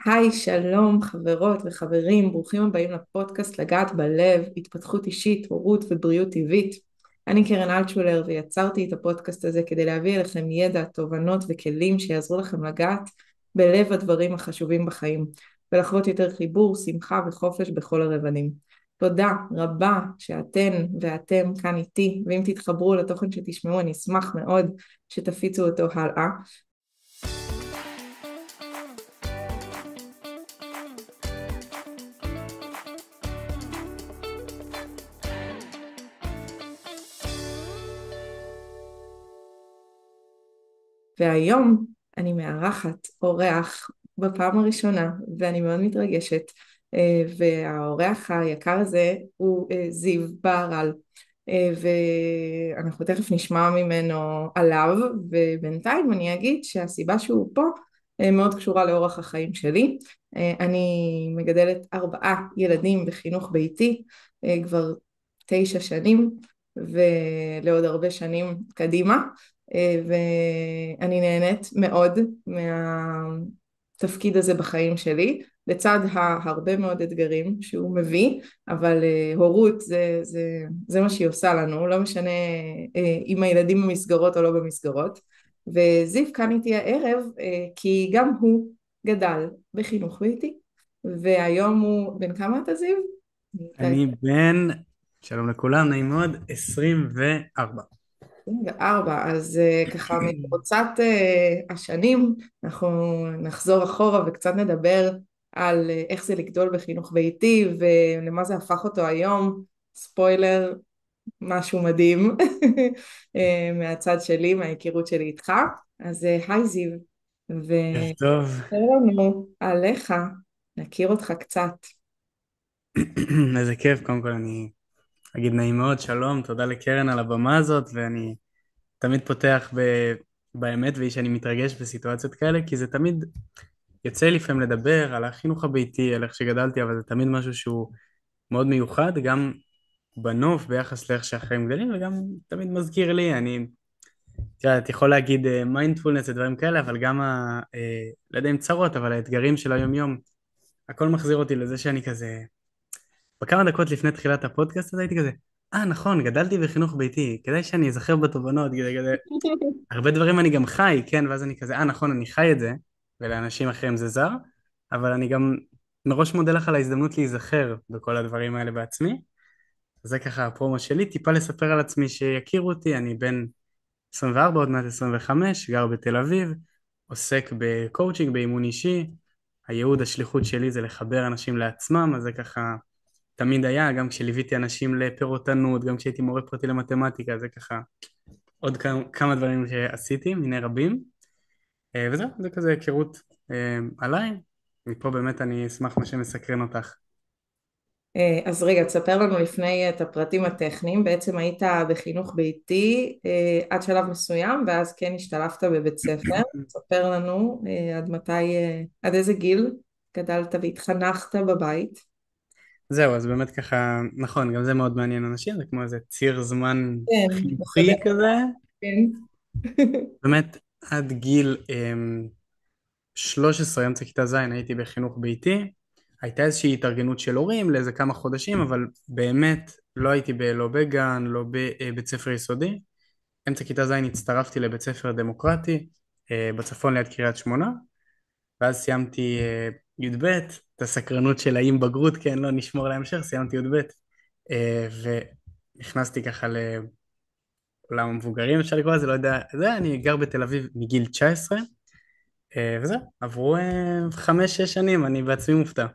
היי, שלום חברות וחברים, ברוכים הבאים לפודקאסט לגעת בלב, התפתחות אישית, הורות ובריאות טבעית. אני קרן אלטשולר ויצרתי את הפודקאסט הזה כדי להביא אליכם ידע, תובנות וכלים שיעזרו לכם לגעת בלב הדברים החשובים בחיים, ולחוות יותר חיבור, שמחה וחופש בכל הרבדים. תודה רבה שאתן ואתם כאן איתי, ואם תתחברו לתוכן שתשמעו אני אשמח מאוד שתפיצו אותו הלאה. והיום אני מארחת אורח בפעם הראשונה ואני מאוד מתרגשת, והאורח היקר הזה הוא זיו בהרל, ואנחנו תכף נשמע ממנו עליו, ובינתיים אני אגיד שהסיבה שהוא פה מאוד קשורה לאורח החיים שלי. אני מגדלת 4 ילדים בחינוך ביתי כבר 9 שנים ולעוד הרבה שנים קדימה, ואני נהנית מאוד מהתפקיד הזה בחיים שלי, לצד הרבה מאוד אתגרים שהוא מביא, אבל הורות זה מה שהיא עושה לנו, לא משנה אם הילדים במסגרות או לא במסגרות. וזיו כאן איתי הערב כי גם הוא גדל בחינוך ביתי, והיום הוא בן כמה אתה זיו? אני בן, שלום לכולם, נעים מאוד, 24. 24, אז ככה מקבוצת השנים אנחנו נחזור אחורה וקצת נדבר על איך זה לגדול בחינוך ביתי ולמה זה הפך אותו היום. ספוילר, משהו מדהים מהצד שלי, מההיכרות שלי איתך. אז היי זיו, ערב וספר טוב. לנו עליך, נכיר אותך קצת. איזה כיף, קודם כל אני אגיד נעים מאוד, שלום, תודה לקרן על הבמה הזאת, ואני תמיד פותח באמת, ואיש אני מתרגש בסיטואציות כאלה, כי זה תמיד יוצא לי לפעמים לדבר על החינוך הביתי, על איך שגדלתי, אבל זה תמיד משהו שהוא מאוד מיוחד, גם בנוף ביחס לאיך שהחיים גדלים, וגם תמיד מזכיר לי, תראה, את יכול להגיד מיינדפולנס ודברים כאלה, אבל גם, לא יודע אם צרות, אבל האתגרים של היום-יום, הכל מחזיר אותי לזה שאני כזה, בכמה דקות לפני תחילת הפודקאסט הזה הייתי כזה, נכון, גדלתי בחינוך ביתי, כדאי שאני אזכר בתובנות, כזה, הרבה דברים אני גם חי, כן, ואז אני כזה, נכון, אני חי את זה, ולאנשים אחרים זה זר, אבל אני גם מראש מודה לך על ההזדמנות להיזכר בכל הדברים האלה בעצמי. זה ככה הפרומו שלי, טיפה לספר על עצמי שיכירו אותי, אני בן 24, עוד מעט 25, גר בתל אביב, עוסק בקואוצ'ינג, באימון אישי, הייעוד, השליחות שלי זה לחבר אנשים לעצמם, אז זה ככה תמיד היה, גם כשליוויתי אנשים לפירוטנות, גם כשהייתי מורה פרטי למתמטיקה, זה ככה עוד כמה דברים שעשיתי, מיני רבים, וזהו, זה כזה היכרות עליי, מפה באמת אני אשמח מה שמסקרן אותך. אז רגע, תספר לנו לפני את הפרטים הטכניים. בעצם היית בחינוך ביתי עד שלב מסוים, ואז כן השתלבת בבית ספר. תספר לנו עד מתי, עד איזה גיל גדלת והתחנכת בבית. זהו, אז באמת ככה, נכון, גם זה מאוד מעניין אנשים, זה כמו איזה ציר זמן כן, מסדר. חינוכי כזה, כן. באמת עד גיל 13, אמצע כיתה ז', הייתי בחינוך ביתי, הייתה איזושהי התארגנות של הורים לאיזה כמה חודשים, אבל באמת לא הייתי לא בגן, לא בבית ספר יסודי. אמצע כיתה ז' הצטרפתי לבית ספר דמוקרטי בצפון ליד קריית שמונה, ואז סיימתי י"ב, את הסקרנות של האם בגרות, כן, לא נשמור להמשך, סיימתי י"ב, ונכנסתי ככה לעולם המבוגרים, אפשר לקרוא לזה, לא יודע, אני גר בתל אביב מגיל 19, וזהו, עברו 5-6 שנים, אני בעצמי מופתע.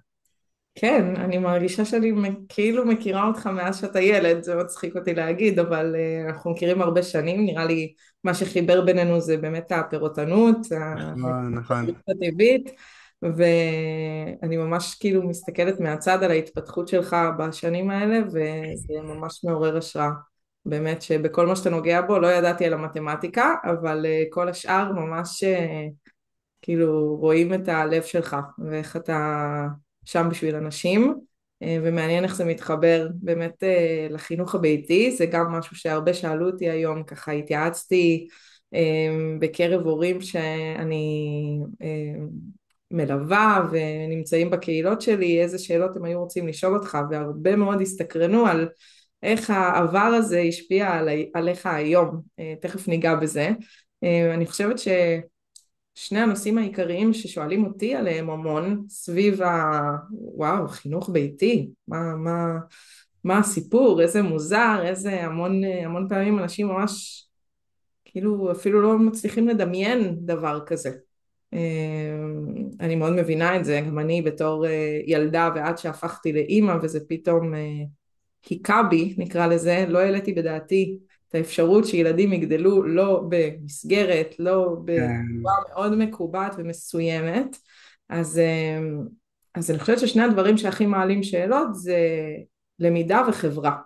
כן, אני מרגישה שאני כאילו מכירה אותך מאז שאתה ילד, זה מצחיק אותי להגיד, אבל אנחנו מכירים הרבה שנים. נראה לי מה שחיבר בינינו זה באמת הפירוטנות, נכון, נכון. ההתפתחות הטבעית, ואני ממש כאילו מסתכלת מהצד על ההתפתחות שלך בשנים האלה, וזה ממש מעורר השראה. באמת שבכל מה שאתה נוגע בו, לא ידעתי על המתמטיקה, אבל כל השאר ממש כאילו רואים את הלב שלך ואיך אתה שם בשביל אנשים, ומעניין איך זה מתחבר באמת לחינוך הביתי. זה גם משהו שהרבה שאלו אותי היום, ככה התייעצתי בקרב הורים שאני מלווה ונמצאים בקהילות שלי, איזה שאלות הם היו רוצים לשאול אותך, והרבה מאוד הסתקרנו על איך העבר הזה השפיע עליך היום. תכף ניגע בזה. אני חושבת ששני הנושאים העיקריים ששואלים אותי עליהם המון סביב וואו, חינוך ביתי, מה הסיפור, איזה מוזר, איזה המון פעמים אנשים ממש כאילו אפילו לא מצליחים לדמיין דבר כזה. אני מאוד מבינה את זה, גם אני בתור ילדה ועד שהפכתי לאימא וזה פתאום היכה בי, נקרא לזה, לא העליתי בדעתי את האפשרות שילדים יגדלו לא במסגרת, לא בצורה מאוד מקובעת ומסוימת. אז, אז אני חושבת ששני הדברים שהכי מעלים שאלות זה למידה וחברה.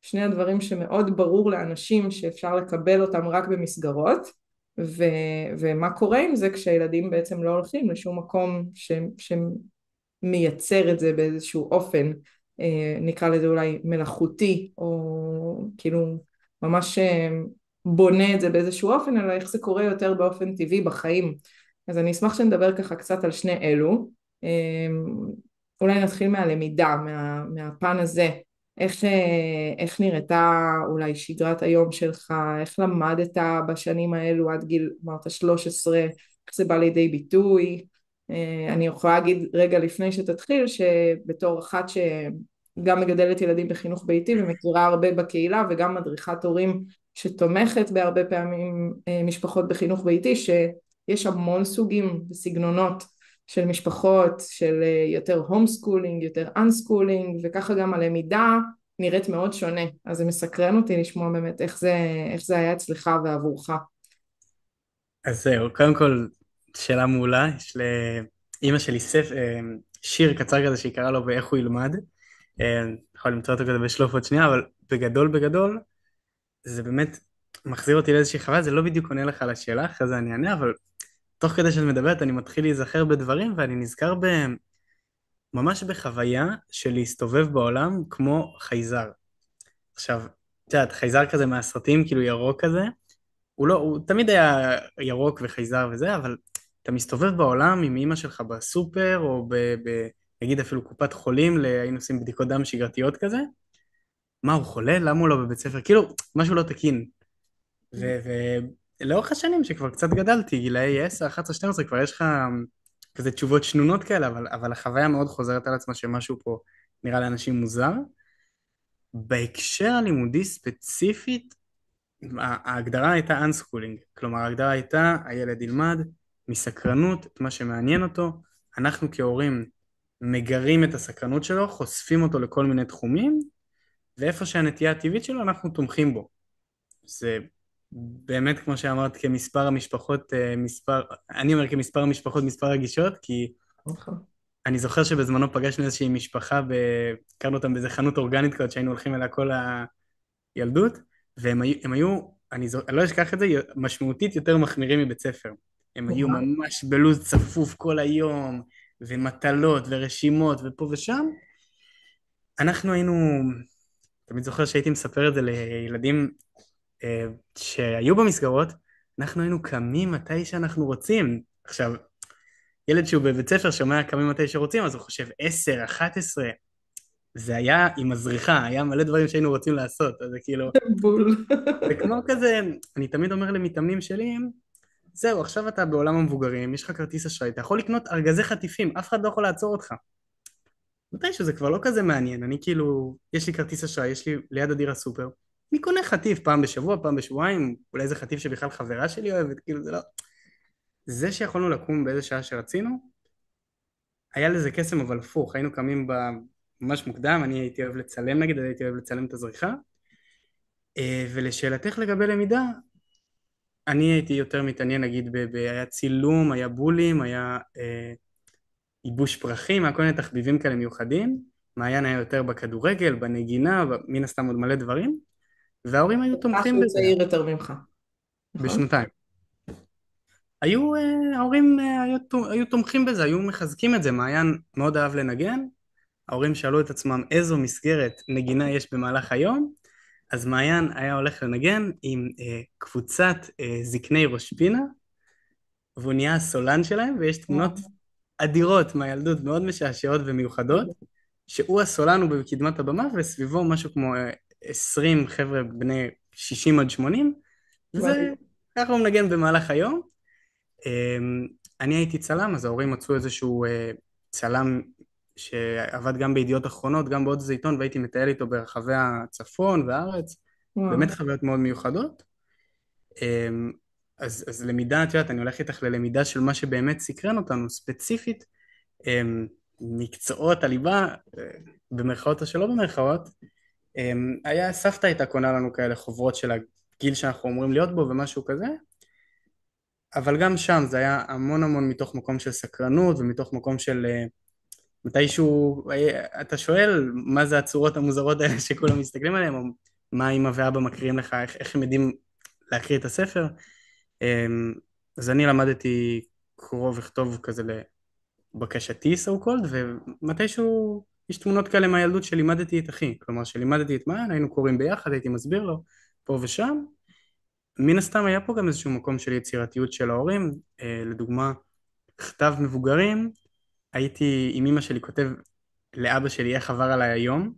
שני הדברים שמאוד ברור לאנשים שאפשר לקבל אותם רק במסגרות, ומה קורה עם זה כשהילדים בעצם לא הולכים לשום מקום שמייצר את זה באיזשהו אופן, נקרא לזה אולי מלאכותי, או כאילו ממש בונה את זה באיזשהו אופן, אלא איך זה קורה יותר באופן טבעי בחיים. אז אני אשמח שנדבר ככה קצת על שני אלו. אולי נתחיל מהלמידה, מהפן הזה. איך נראתה אולי שגרת היום שלך, איך למדת בשנים האלו עד גיל, אמרת 13, איך זה בא לידי ביטוי? אני יכולה להגיד רגע לפני שתתחיל, שבתור אחת שגם מגדלת ילדים בחינוך ביתי ומכירה הרבה בקהילה וגם מדריכת הורים שתומכת בהרבה פעמים משפחות בחינוך ביתי, שיש המון סוגים וסגנונות של משפחות, של יותר הום סקולינג, יותר אנסקולינג, וככה גם הלמידה נראית מאוד שונה. אז זה מסקרן אותי לשמוע באמת איך זה היה אצלך ועבורך. אז זהו, קודם כל, שאלה מעולה, יש לאימא שלי שיר קצר כזה שהיא קראה לו ואיך הוא ילמד, יכול למצוא אותו כזה בשלוף עוד שנייה, אבל בגדול, זה באמת מחזיר אותי לאיזושהי חוויה, זה לא בדיוק עונה לך על השאלה, אחרי זה אני אענה, אבל תוך כדי שאת מדברת אני מתחיל להיזכר בדברים, ואני נזכר ממש בחוויה של להסתובב בעולם כמו חייזר. עכשיו, את יודעת, חייזר כזה מהסרטים, כאילו ירוק כזה, הוא תמיד היה ירוק וחייזר וזה, אבל אתה מסתובב בעולם עם אמא שלך בסופר, או נגיד אפילו קופת חולים, היינו עושים בדיקות דם שגרתיות כזה, מה, הוא חולה? למה הוא לא בבית ספר? כאילו, משהו לא תקין. ולאורך השנים שכבר קצת גדלתי, גילאי 10, 11, 12, כבר יש לך כזה תשובות שנונות כאלה, אבל החוויה מאוד חוזרת על עצמה שמשהו פה נראה לאנשים מוזר. בהקשר הלימודי ספציפית, ההגדרה הייתה אנסקולינג, כלומר ההגדרה הייתה הילד ילמד מסקרנות את מה שמעניין אותו, אנחנו כהורים מגרים את הסקרנות שלו, חושפים אותו לכל מיני תחומים, ואיפה שהנטייה הטבעית שלו אנחנו תומכים בו. זה באמת כמו שאמרת כמספר המשפחות, אני אומר כמספר המשפחות מספר רגישות, כי אני זוכר שבזמנו פגשנו איזושהי משפחה, הכרנו אותם באיזה חנות אורגנית כזאת שהיינו הולכים אליה כל הילדות, והם היו, אני לא אשכח את זה, משמעותית יותר מחמירים מבית ספר. הם היו ממש בלוז צפוף כל היום, ומטלות ורשימות ופה ושם. אנחנו היינו, תמיד זוכר שהייתי מספר את זה לילדים שהיו במסגרות, אנחנו היינו קמים מתי שאנחנו רוצים. עכשיו, ילד שהוא בבית ספר שומע קמים מתי שרוצים, אז הוא חושב 10, 11, זה היה עם הזריחה, היה מלא דברים שהיינו רוצים לעשות, אז זה כאילו... בול. זה כמו כזה, אני תמיד אומר למתאמנים שלי, זהו, עכשיו אתה בעולם המבוגרים, יש לך כרטיס אשראי, אתה יכול לקנות ארגזי חטיפים, אף אחד לא יכול לעצור אותך. מתישהו זה כבר לא כזה מעניין, אני כאילו, יש לי כרטיס אשראי, יש לי ליד הדיר הסופר, אני קונה חטיף פעם בשבוע, פעם בשבועיים, אולי איזה חטיף שבכלל חברה שלי אוהבת, כאילו זה לא... זה שיכולנו לקום באיזה שעה שרצינו, היה לזה קסם אבל הפוך, היינו קמים ממש מוקדם, אני הייתי אוהב לצלם נגיד, הייתי אוהב לצלם את הזריחה, ולשאלתך לגבי למידה, אני הייתי יותר מתעניין נגיד, היה צילום, היה בולים, היה ייבוש פרחים, היה כל מיני תחביבים כאלה מיוחדים, מעיין היה יותר בכדורגל, בנגינה, מן הסתם עוד מלא דברים, וההורים היו תומכים משהו בזה. צעיר יותר ממך, נכון? בשנתיים. ההורים היו תומכים בזה, היו מחזקים את זה, מעיין מאוד אהב לנגן, ההורים שאלו את עצמם איזו מסגרת נגינה יש במהלך היום, אז מעיין היה הולך לנגן עם קבוצת זקני ראש פינה, והוא נהיה הסולן שלהם, ויש תמונות אדירות מהילדות, מאוד משעשעות ומיוחדות, שהוא הסולן, הוא בקדמת הבמה, וסביבו משהו כמו 20 חבר'ה בני 60 עד 80, וזה, מדהים. ככה הוא מנגן במהלך היום. אני הייתי צלם, אז ההורים מצאו איזשהו צלם שעבד גם בידיעות אחרונות, גם בעוד איזה עיתון, והייתי מטייל איתו ברחבי הצפון והארץ, וואו. באמת חוויות מאוד מיוחדות. אמ, אז למידה, את יודעת, אני הולך איתך ללמידה של מה שבאמת סקרן אותנו, ספציפית, מקצועות הליבה, במרכאות או שלא במרכאות, היה, סבתא הייתה קונה לנו כאלה חוברות של הגיל שאנחנו אומרים להיות בו ומשהו כזה, אבל גם שם זה היה המון המון מתוך מקום של סקרנות ומתוך מקום של מתישהו אתה שואל מה זה הצורות המוזרות האלה שכולם מסתכלים עליהן, או מה אמא ואבא מקריאים לך, איך הם יודעים להקריא את הספר. אז אני למדתי קרוא וכתוב כזה לבקשתי so called, ומתישהו יש תמונות כאלה מהילדות שלימדתי את אחי, כלומר שלימדתי את מעיין, היינו קוראים ביחד, הייתי מסביר לו פה ושם. מן הסתם היה פה גם איזשהו מקום של יצירתיות של ההורים, לדוגמה כתב מבוגרים, הייתי עם אמא שלי כותב לאבא שלי איך עבר עליי היום,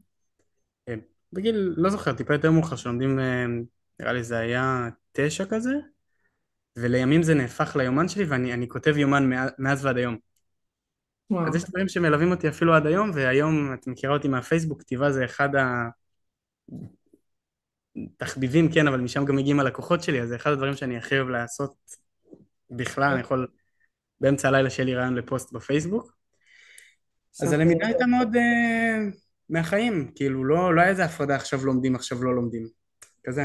בגיל, לא זוכר, טיפה יותר מאוחר, שלומדים, נראה לי זה היה 9 כזה, ולימים זה נהפך ליומן שלי, ואני כותב יומן מאז ועד היום. אז וואו. יש דברים שמלווים אותי אפילו עד היום, והיום את מכירה אותי מהפייסבוק, כתיבה זה אחד התחביבים, כן, אבל משם גם מגיעים הלקוחות שלי, אז זה אחד הדברים שאני הכי אוהב לעשות בכלל, אני יכול באמצע הלילה שיהיה לי רעיון לפוסט בפייסבוק. אז ספר. הלמידה הייתה מאוד מהחיים, כאילו לא היה איזה הפרדה עכשיו לומדים, עכשיו לא לומדים, כזה.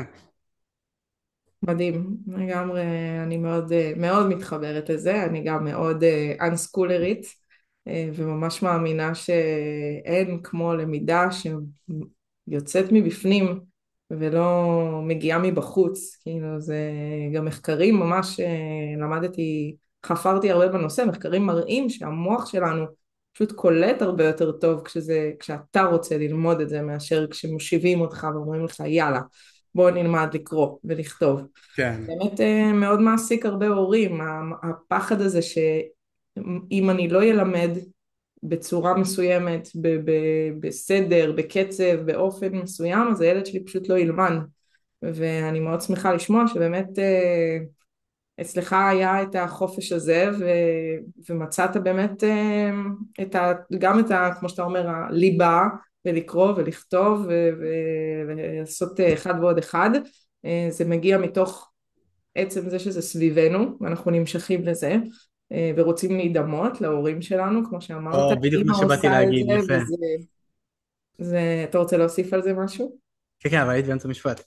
מדהים, לגמרי, אני מאוד מאוד מתחברת לזה, אני גם מאוד אנסקולרית, וממש מאמינה שאין כמו למידה שיוצאת מבפנים ולא מגיעה מבחוץ, כאילו זה גם מחקרים ממש למדתי, חפרתי הרבה בנושא, מחקרים מראים שהמוח שלנו פשוט קולט הרבה יותר טוב כשאתה רוצה ללמוד את זה מאשר כשמושיבים אותך ואומרים לך יאללה בוא נלמד לקרוא ולכתוב. כן, באמת מאוד מעסיק הרבה הורים, הפחד הזה שאם אני לא ילמד בצורה מסוימת, בסדר, בקצב, באופן מסוים, אז הילד שלי פשוט לא ילמד. ואני מאוד שמחה לשמוע שבאמת אצלך היה את החופש הזה ומצאת באמת גם את כמו שאתה אומר, הליבה, ולקרוא ולכתוב ולעשות אחד ועוד אחד. זה מגיע מתוך עצם זה שזה סביבנו ואנחנו נמשכים לזה ורוצים להידמות להורים שלנו, כמו שאמרת, או בדיוק אמא מה שבאתי עושה את להגיד, זה יפה. אתה רוצה להוסיף על זה משהו? כן, כן, אבל היית באמצע משפט.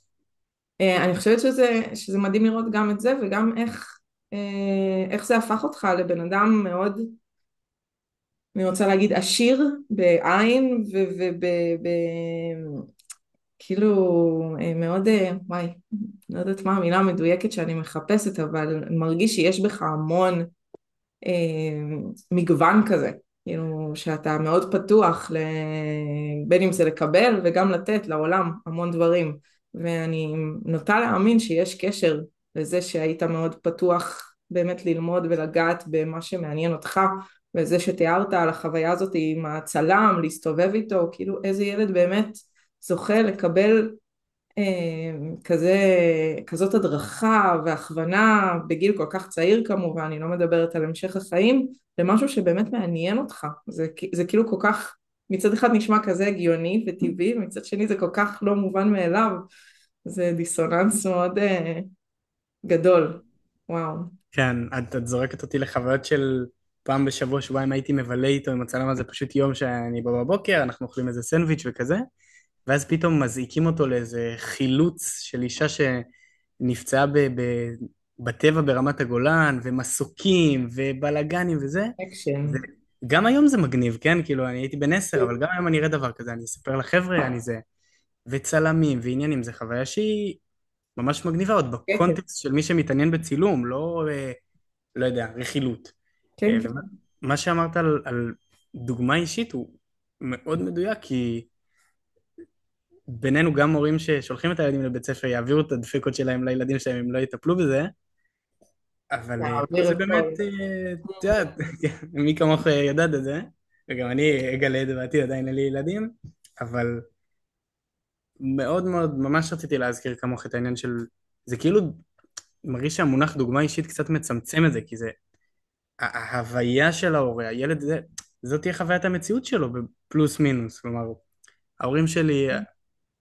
אני חושבת שזה מדהים לראות גם את זה וגם איך זה הפך אותך לבן אדם מאוד, אני רוצה להגיד עשיר בעין כאילו מאוד, וואי, לא יודעת מה המילה המדויקת שאני מחפשת, אבל מרגיש שיש בך המון מגוון כזה, כאילו שאתה מאוד פתוח בין אם זה לקבל וגם לתת לעולם המון דברים, ואני נוטה להאמין שיש קשר לזה שהיית מאוד פתוח באמת ללמוד ולגעת במה שמעניין אותך, וזה שתיארת על החוויה הזאת עם הצלם, להסתובב איתו, כאילו איזה ילד באמת זוכה לקבל כזה, כזאת הדרכה והכוונה בגיל כל כך צעיר כמובן, אני לא מדברת על המשך החיים, למשהו שבאמת מעניין אותך. זה כאילו כל כך, מצד אחד נשמע כזה הגיוני וטבעי, ומצד שני זה כל כך לא מובן מאליו. זה דיסוננס מאוד גדול. וואו. כן, את זורקת אותי לחוויות של פעם בשבוע, שבועיים הייתי מבלה איתו עם הצלם הזה, פשוט יום שאני בא בבוקר, אנחנו אוכלים איזה סנדוויץ' וכזה, ואז פתאום מזעיקים אותו לאיזה חילוץ של אישה שנפצעה בטבע ברמת הגולן, ומסוקים, ובלאגנים וזה, אקשן. וגם היום זה מגניב, כן? כאילו, אני הייתי בן 10, אבל גם היום אני אראה דבר כזה, אני אספר לחבר'ה, אני זה, וצלמים ועניינים, זה חוויה שהיא ממש מגניבה, עוד כן, בקונטקסט של מי שמתעניין בצילום, לא יודע, רכילות. כן, כן. ומה שאמרת על דוגמה אישית הוא מאוד מדויק, כי בינינו גם מורים ששולחים את הילדים לבית ספר יעבירו את הדפיקות שלהם לילדים שלהם אם לא יטפלו בזה, אבל פה להעביר זה את כל. באמת, את יודעת, מי כמוך יודעת את זה, וגם אני אגלה את זה בעתיד, עדיין אין לי ילדים, אבל מאוד מאוד, ממש רציתי להזכיר כמוך את העניין של, זה כאילו, מרגיש שהמונח דוגמה אישית קצת מצמצם את זה, כי זה, ההוויה של ההורה, הילד זה, זאת תהיה חוויית המציאות שלו, בפלוס מינוס, כלומר, ההורים שלי,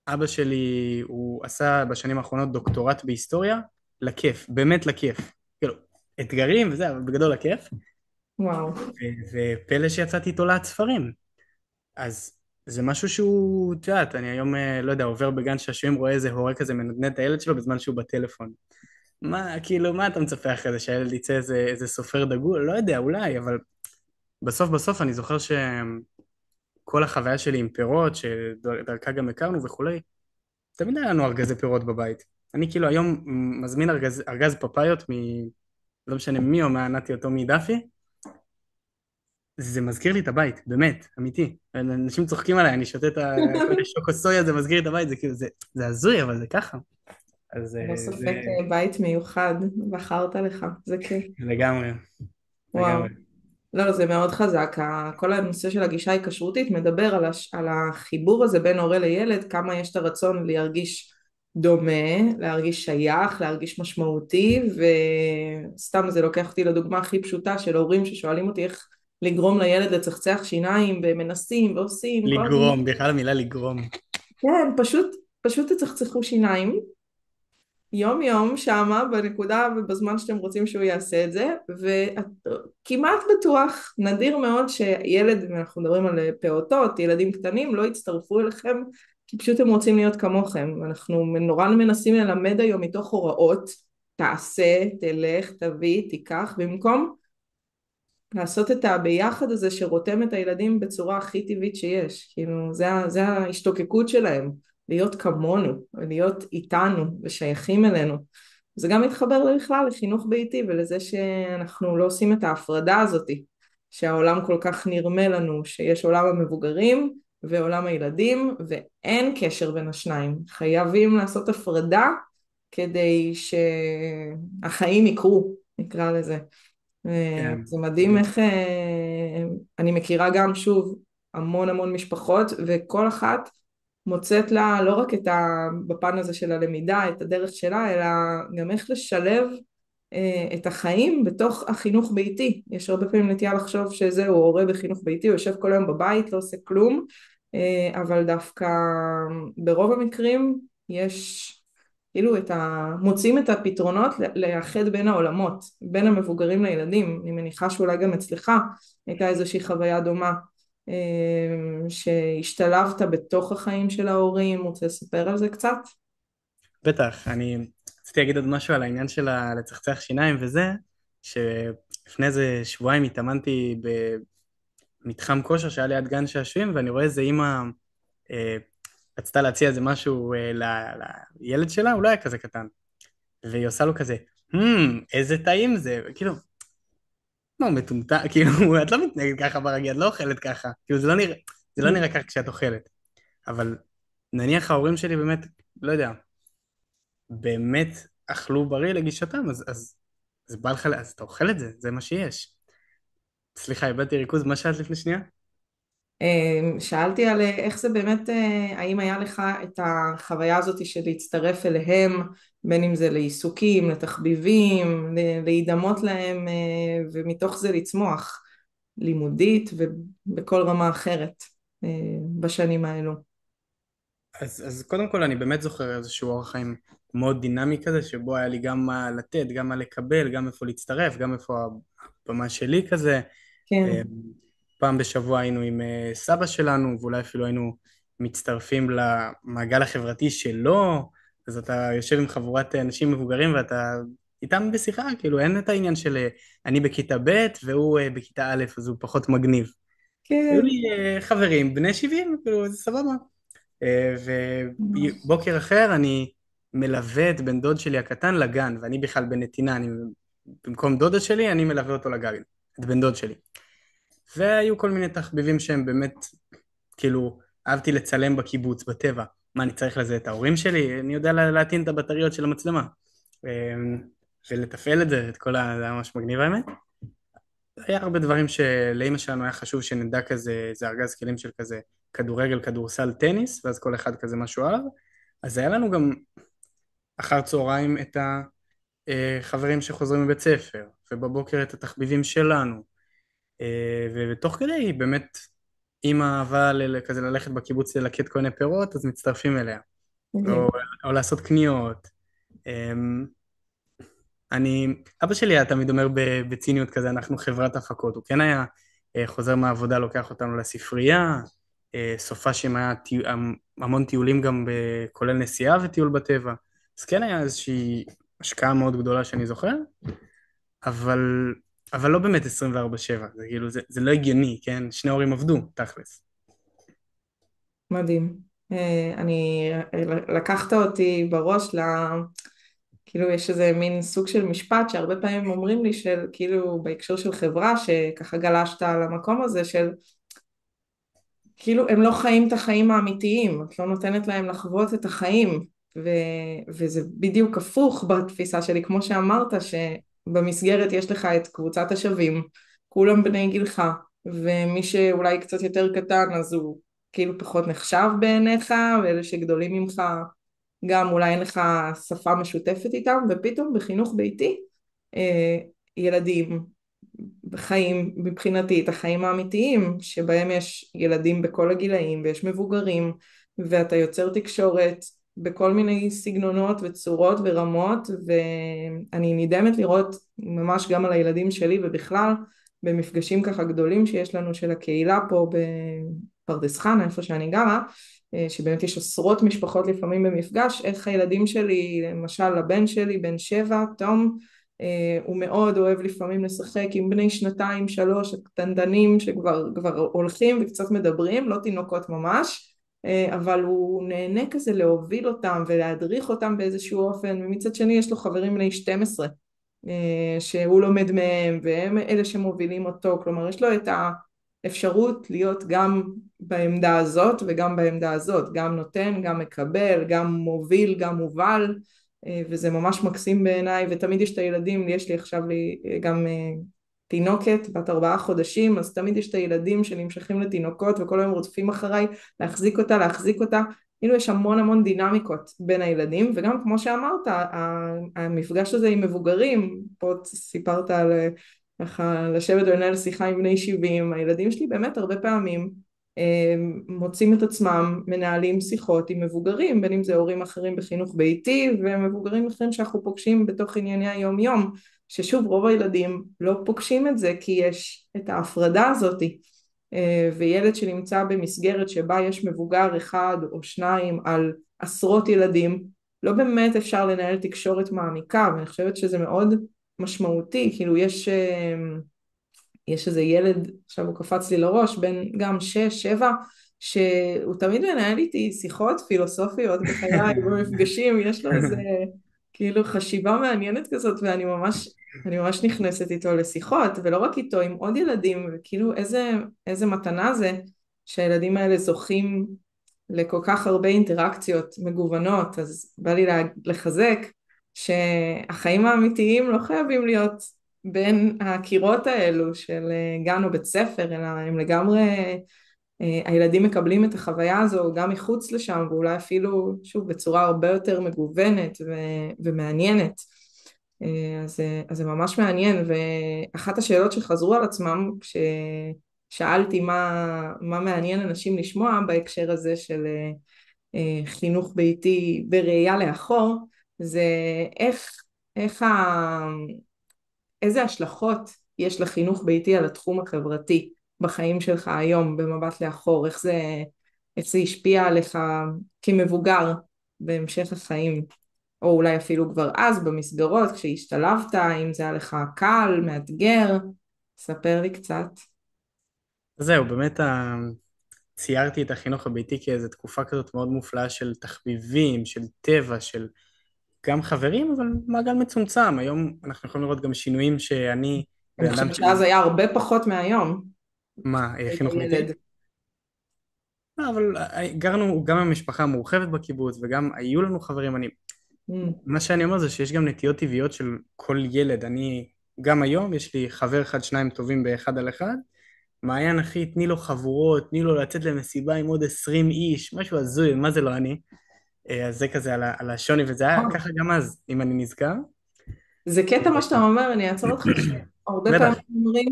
אבא שלי, הוא עשה בשנים האחרונות דוקטורט בהיסטוריה, לכיף, באמת לכיף, כאילו, אתגרים וזה, אבל בגדול לכיף, וואו. ופלא שיצאתי איתו להט ספרים. אז זה משהו שהוא, את יודעת, אני היום, לא יודע, עובר בגן שעשועים, רואה איזה הורה כזה מנדנד את הילד שלו בזמן שהוא בטלפון. מה, כאילו, מה אתה מצפה אחרי זה, שהילד יצא איזה סופר דגול? לא יודע, אולי, אבל בסוף בסוף אני זוכר שכל החוויה שלי עם פירות, שדרכה גם הכרנו וכולי, תמיד היה לנו ארגזי פירות בבית. אני כאילו היום מזמין ארגז פפאיות לא משנה מי או מהנעתי אותו מדפי, זה מזכיר לי את הבית, באמת, אמיתי. אנשים צוחקים עליי, אני שותה את כל השוקו סויה, זה מזכיר לי את הבית, זה כאילו, זה הזוי, אבל זה ככה. אז ללא זה ספק בית מיוחד, בחרת לך, זה כיף. לגמרי, וואו. לגמרי. לא, זה מאוד חזק. כל הנושא של הגישה ההיקשרותית מדבר על החיבור הזה בין הורה לילד, כמה יש את הרצון להרגיש דומה, להרגיש שייך, להרגיש משמעותי, וסתם זה לוקח אותי לדוגמה הכי פשוטה של הורים ששואלים אותי איך לגרום לילד לצחצח שיניים, ומנסים ועושים, כל הזמן. לגרום, בכלל המילה לגרום. כן, פשוט תצחצחו שיניים, יום יום שמה בנקודה ובזמן שאתם רוצים שהוא יעשה את זה, וכמעט בטוח, נדיר מאוד שילד, אם אנחנו מדברים על פעוטות, ילדים קטנים, לא יצטרפו אליכם, כי פשוט הם רוצים להיות כמוכם. אנחנו נורא מנסים ללמד היום מתוך הוראות, תעשה, תלך, תביא, תיקח, במקום לעשות את הביחד הזה שרותם את הילדים בצורה הכי טבעית שיש. כאילו, זה ההשתוקקות שלהם, להיות כמונו, להיות איתנו ושייכים אלינו. זה גם מתחבר בכלל לחינוך ביתי ולזה שאנחנו לא עושים את ההפרדה הזאת, שהעולם כל כך נרמה לנו, שיש עולם המבוגרים ועולם הילדים, ואין קשר בין השניים. חייבים לעשות הפרדה כדי שהחיים יקרו, נקרא לזה. כן. זה מדהים איך אני מכירה גם שוב המון המון משפחות, וכל אחת מוצאת לה לא רק בפן הזה של הלמידה את הדרך שלה, אלא גם איך לשלב את החיים בתוך החינוך ביתי. יש הרבה פעמים נטייה לחשוב שזהו הורה בחינוך ביתי, הוא יושב כל היום בבית, לא עושה כלום, אבל דווקא ברוב המקרים יש כאילו מוצאים את הפתרונות לאחד בין העולמות, בין המבוגרים לילדים. אני מניחה שאולי גם אצלך הייתה איזושהי חוויה דומה, שהשתלבת בתוך החיים של ההורים. רוצה לספר על זה קצת? בטח, אני רציתי להגיד עוד משהו על העניין של לצחצח שיניים וזה, שלפני איזה שבועיים התאמנתי במתחם כושר שהיה ליד גן שעשועים, ואני רואה איזה אימא רצתה להציע איזה משהו לילד שלה, הוא לא היה כזה קטן. והיא עושה לו כזה, איזה טעים זה, כאילו, מה הוא מטומטם, כאילו, את לא מתנהגת ככה ברגיל, את לא אוכלת ככה, כאילו, זה לא נראה ככה כשאת אוכלת, אבל נניח ההורים שלי באמת, לא יודע, באמת אכלו בריא לגישתם, אז בא לך, אז אתה אוכל את זה, זה מה שיש. סליחה, איבדתי ריכוז, מה שאלת לפני שנייה? שאלתי על איך זה באמת, האם היה לך את החוויה הזאת של להצטרף אליהם, בין אם זה לעיסוקים, לתחביבים, להידמות להם, ומתוך זה לצמוח לימודית ובכל רמה אחרת בשנים האלו. אז קודם כל אני באמת זוכר איזשהו אורח חיים מאוד דינמי כזה, שבו היה לי גם מה לתת, גם מה לקבל, גם איפה להצטרף, גם איפה הבמה שלי כזה. כן, פעם בשבוע היינו עם סבא שלנו, ואולי אפילו היינו מצטרפים למעגל החברתי שלו, אז אתה יושב עם חבורת אנשים מבוגרים ואתה איתם בשיחה, כאילו אין את העניין של אני בכיתה ב' והוא בכיתה א', אז הוא פחות מגניב. היו כן. לי חברים בני 70, כאילו זה סבבה. ובוקר אחר אני מלווה את בן דוד שלי הקטן לגן, ואני בכלל בנתינה, במקום דודה שלי, אני מלווה אותו לגן, את בן דוד שלי. והיו כל מיני תחביבים שהם באמת, כאילו, אהבתי לצלם בקיבוץ, בטבע. מה, אני צריך לזה את ההורים שלי? אני יודע להטעין את הבטריות של המצלמה. ולתפעל את זה, זה היה ממש מגניב האמת. היה הרבה דברים שלאמא שלנו היה חשוב שנדע כזה, זה ארגז כלים של כזה כדורגל, כדורסל, טניס, ואז כל אחד כזה משהו אהב. אז היה לנו גם אחר צהריים את החברים שחוזרים מבית ספר, ובבוקר את התחביבים שלנו. ותוך כדי באמת, אמא אהבה כזה ללכת בקיבוץ ללקט כל מיני פירות, אז מצטרפים אליה. או, מדהים. או לעשות קניות. אמ, אבא שלי היה תמיד אומר בציניות כזה, אנחנו חברת הפקות. הוא כן היה חוזר מהעבודה, לוקח אותנו לספרייה, סופ"שים היה המון טיולים גם, כולל נסיעה וטיול בטבע. אז כן היה איזושהי השקעה מאוד גדולה שאני זוכר, אבל, אבל לא באמת 24/7, זה כאילו, זה לא הגיוני, כן? שני ההורים עבדו, תכלס. מדהים. לקחת אותי בראש כאילו יש איזה מין סוג של משפט שהרבה פעמים אומרים לי של כאילו בהקשר של חברה שככה גלשת על המקום הזה של כאילו הם לא חיים את החיים האמיתיים, את לא נותנת להם לחוות את החיים, ו, וזה בדיוק הפוך בתפיסה שלי, כמו שאמרת שבמסגרת יש לך את קבוצת השווים, כולם בני גילך, ומי שאולי קצת יותר קטן אז הוא כאילו פחות נחשב בעיניך, ואלה שגדולים ממך גם אולי אין לך שפה משותפת איתם, ופתאום בחינוך ביתי אה, ילדים חיים מבחינתי את החיים האמיתיים שבהם יש ילדים בכל הגילאים ויש מבוגרים ואתה יוצר תקשורת בכל מיני סגנונות וצורות ורמות, ואני נדהמת לראות ממש גם על הילדים שלי ובכלל במפגשים ככה גדולים שיש לנו של הקהילה פה בפרדס חנה איפה שאני גרה, שבאמת יש עשרות משפחות לפעמים במפגש, איך הילדים שלי, למשל הבן שלי בן 7 תום, הוא מאוד אוהב לפעמים לשחק עם בני 2, 3 הקטנטנים שכבר הולכים וקצת מדברים, לא תינוקות ממש, אבל הוא נהנה כזה להוביל אותם ולהדריך אותם באיזשהו אופן, ומצד שני יש לו חברים בני 12 שהוא לומד מהם והם אלה שמובילים אותו, כלומר יש לו את האפשרות להיות גם בעמדה הזאת וגם בעמדה הזאת, גם נותן, גם מקבל, גם מוביל, גם מובל, וזה ממש מקסים בעיניי, ותמיד יש את הילדים, יש לי עכשיו גם תינוקת בת 4 חודשים, אז תמיד יש את הילדים שנמשכים לתינוקות וכל היום רודפים אחריי להחזיק אותה, כאילו יש המון המון דינמיקות בין הילדים, וגם כמו שאמרת, המפגש הזה עם מבוגרים, פה סיפרת על ככה לשבת ולנהל שיחה עם בני 70, הילדים שלי באמת הרבה פעמים מוצאים את עצמם מנהלים שיחות עם מבוגרים, בין אם זה הורים אחרים בחינוך ביתי ומבוגרים אחרים שאנחנו פוגשים בתוך ענייני היום יום, ששוב רוב הילדים לא פוגשים את זה כי יש את ההפרדה הזאת, וילד שנמצא במסגרת שבה יש מבוגר אחד או שניים על עשרות ילדים, לא באמת אפשר לנהל תקשורת מעמיקה, ואני חושבת שזה מאוד משמעותי, כאילו יש איזה ילד, עכשיו הוא קפץ לי לראש, בן גם 6, 7, שהוא תמיד מנהל איתי שיחות פילוסופיות בחיי, במפגשים, יש לו איזה כאילו חשיבה מעניינת כזאת, אני ממש נכנסת איתו לשיחות, ולא רק איתו, עם עוד ילדים, וכאילו איזה מתנה זה, שהילדים האלה זוכים לכל כך הרבה אינטראקציות מגוונות, אז בא לי לחזק, שהחיים האמיתיים לא חייבים להיות בין הקירות האלו של גן או בית ספר, אלא הם לגמרי, הילדים מקבלים את החוויה הזו גם מחוץ לשם, ואולי אפילו, שוב, בצורה הרבה יותר מגוונת ומעניינת. אז זה ממש מעניין, ואחת השאלות שחזרו על עצמם, כששאלתי מה מעניין אנשים לשמוע בהקשר הזה של חינוך ביתי בראייה לאחור, זה איך איזה השלכות יש לחינוך ביתי על התחום החברתי בחיים שלך היום במבט לאחור, איך זה השפיע עליך כמבוגר בהמשך החיים, או אולי אפילו כבר אז במסגרות כשהשתלבת, אם זה היה לך קל, מאתגר, ספר לי קצת. זהו, באמת ציירתי את החינוך הביתי כאיזו תקופה כזאת מאוד מופלאה של תחביבים, של טבע, של גם חברים, אבל מעגל מצומצם. היום אנחנו יכולים לראות גם שינויים שאני, אני בן אדם חושבת של... שאז היה הרבה פחות מהיום, מה, היית חינוך ביתי? ילד. לא, אבל גרנו גם עם המשפחה המורחבת בקיבוץ, וגם היו לנו חברים. Mm. מה שאני אומר זה שיש גם נטיות טבעיות של כל ילד. אני, גם היום, יש לי חבר אחד, שניים טובים באחד על אחד. מעיין אחי, תני לו חבורות, תני לו לצאת למסיבה עם עוד 20 איש, משהו הזוי, מה זה לא אני? אז זה כזה על השוני, וזה היה ככה גם אז, אם אני נזכר. זה קטע מה שאתה אומר, אני אעצור אותך שהרבה פעמים בטח. אומרים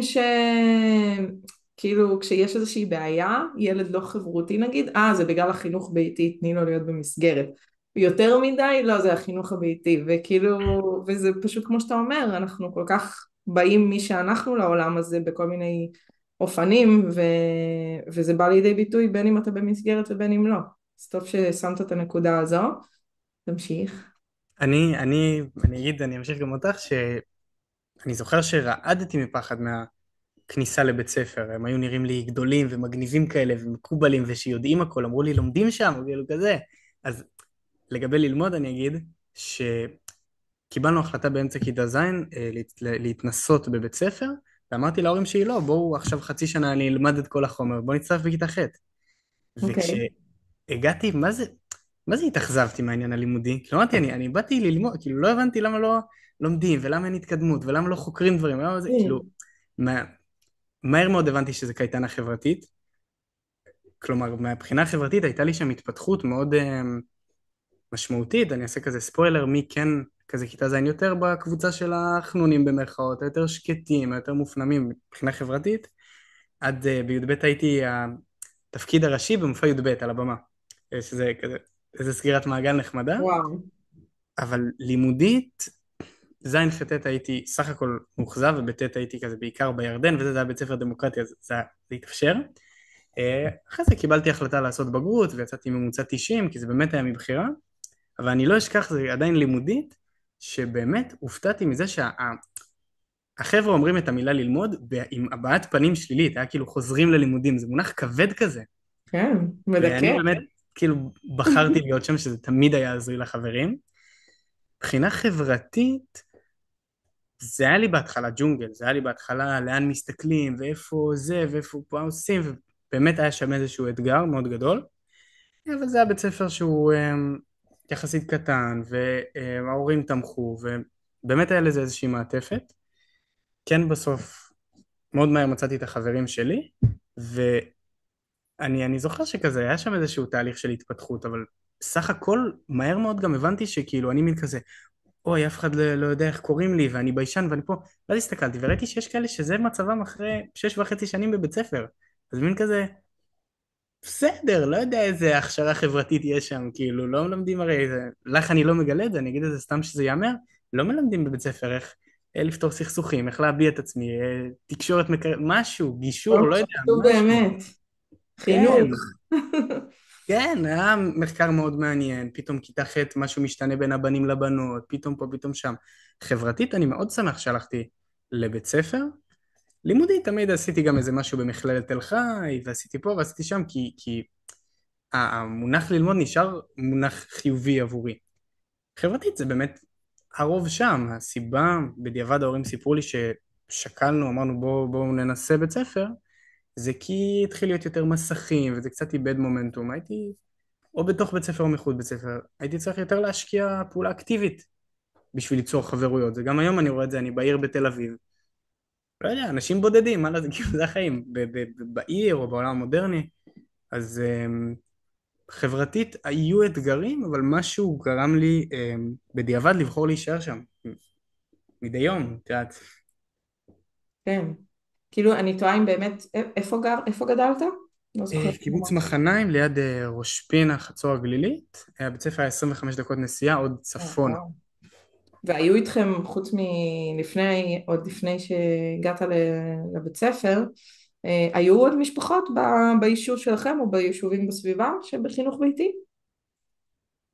כאילו כשיש איזושהי בעיה, ילד לא חברותי נגיד, זה בגלל החינוך ביתי, תני לו להיות במסגרת. יותר מדי, לא, זה החינוך הביתי, וכאילו, וזה פשוט כמו שאתה אומר, אנחנו כל כך באים מי שאנחנו לעולם הזה בכל מיני אופנים, וזה בא לידי ביטוי בין אם אתה במסגרת ובין אם לא. אז טוב ששמת את הנקודה הזו, תמשיך. אני אגיד, אני אמשיך גם אותך, שאני זוכר שרעדתי מפחד מהכניסה לבית ספר. הם היו נראים לי גדולים ומגניבים כאלה ומקובלים ושיודעים הכל, אמרו לי, לומדים שם, כאילו כזה. אז לגבי ללמוד, אני אגיד שקיבלנו החלטה באמצע כיתה ז' להתנסות בבית ספר, ואמרתי להורים שלי, לא, בואו עכשיו חצי שנה אני אלמד את כל החומר, בואו נצטרף בכיתה ח'. אוקיי. וכשהגעתי, מה זה התאכזבתי מהעניין הלימודי? כאילו אמרתי, אני באתי ללמוד, כאילו לא הבנתי למה לא לומדים, ולמה אין התקדמות, ולמה לא חוקרים דברים, למה זה, כאילו, מה, מהר מאוד הבנתי שזה קייטנה חברתית. כלומר, מהבחינה החברתית הייתה לי שם התפתחות מאוד משמעותית. אני אעשה כזה ספוילר, מי כן כזה כיתה זין יותר בקבוצה של החנונים במרכאות, היותר שקטים, היותר מופנמים מבחינה חברתית. עד בי"ב הייתי התפקיד הראשי במופע י"ב על הבמה, שזה כזה, איזה סגירת מעגל נחמדה. וואו. אבל לימודית, זין ח' הייתי סך הכל מאוכזב, ובט' הייתי כזה בעיקר בירדן, וזה היה בית ספר דמוקרטי, אז זה התאפשר. אחרי זה קיבלתי החלטה לעשות בגרות, ויצאתי ממוצע 90, כי זה באמת היה מבחירה, אבל אני לא אשכח, זה עדיין לימודית, שבאמת הופתעתי מזה שהחבר'ה אומרים את המילה ללמוד, עם הבעת פנים שלילית, היה כאילו חוזרים ללימודים, זה מונח כבד כזה. כן, מדכא. ואני באמת, כאילו, בחרתי להיות שם, שזה תמיד היה הזוי לחברים. מבחינה חברתית, זה היה לי בהתחלה ג'ונגל, זה היה לי בהתחלה לאן מסתכלים, ואיפה זה, ואיפה פה עושים, ובאמת היה שם איזשהו אתגר מאוד גדול, אבל זה היה בית ספר שהוא יחסית קטן, וההורים תמכו, ובאמת היה לזה איזושהי מעטפת. כן, בסוף, מאוד מהר מצאתי את החברים שלי, ואני זוכר שכזה, היה שם איזשהו תהליך של התפתחות, אבל סך הכל, מהר מאוד גם הבנתי שכאילו אני מין כזה, אוי, אף אחד לא יודע איך קוראים לי, ואני ביישן ואני פה. ואז הסתכלתי וראיתי שיש כאלה שזה מצבם אחרי 6.5 שנים בבית ספר. אז מין כזה, בסדר, לא יודע איזה הכשרה חברתית יש שם, כאילו, לא מלמדים הרי, לך אני לא מגלה את זה, אני אגיד את זה סתם שזה ייאמר, לא מלמדים בבית ספר איך לפתור סכסוכים, איך להביע את עצמי, תקשורת משהו, גישור, כל לא יודע, חשוב משהו. באמת. כן, חינוך. כן, היה מחקר מאוד מעניין, פתאום כיתה ח' משהו משתנה בין הבנים לבנות, פתאום פה, פתאום שם. חברתית אני מאוד שמח שהלכתי לבית ספר. לימודי תמיד עשיתי גם איזה משהו במכללת תל חי, ועשיתי פה ועשיתי שם, כי המונח ללמוד נשאר מונח חיובי עבורי. חברתית זה באמת הרוב שם, הסיבה, בדיעבד ההורים סיפרו לי ששקלנו, אמרנו בואו ננסה בית ספר, זה כי התחיל להיות יותר מסכים, וזה קצת איבד מומנטום. הייתי או בתוך בית ספר או מחוץ בית ספר, הייתי צריך יותר להשקיע פעולה אקטיבית בשביל ליצור חברויות. וגם היום אני רואה את זה, אני בעיר בתל אביב. לא יודע, אנשים בודדים, מה לזה, כאילו זה החיים, בעיר או בעולם המודרני. אז חברתית היו אתגרים, אבל משהו גרם לי בדיעבד לבחור להישאר שם. מדי יום, את יודעת. כן. כאילו, אני תוהה אם באמת, איפה גדלת? לא זוכרת. קיבוץ מחניים ליד ראש פינה, חצור הגלילית. בית ספר היה 25 דקות נסיעה, עוד צפונה. וואו. והיו איתכם, חוץ מלפני, עוד לפני שהגעת לבית ספר, היו עוד משפחות ביישוב שלכם או ביישובים בסביבה שבחינוך ביתי?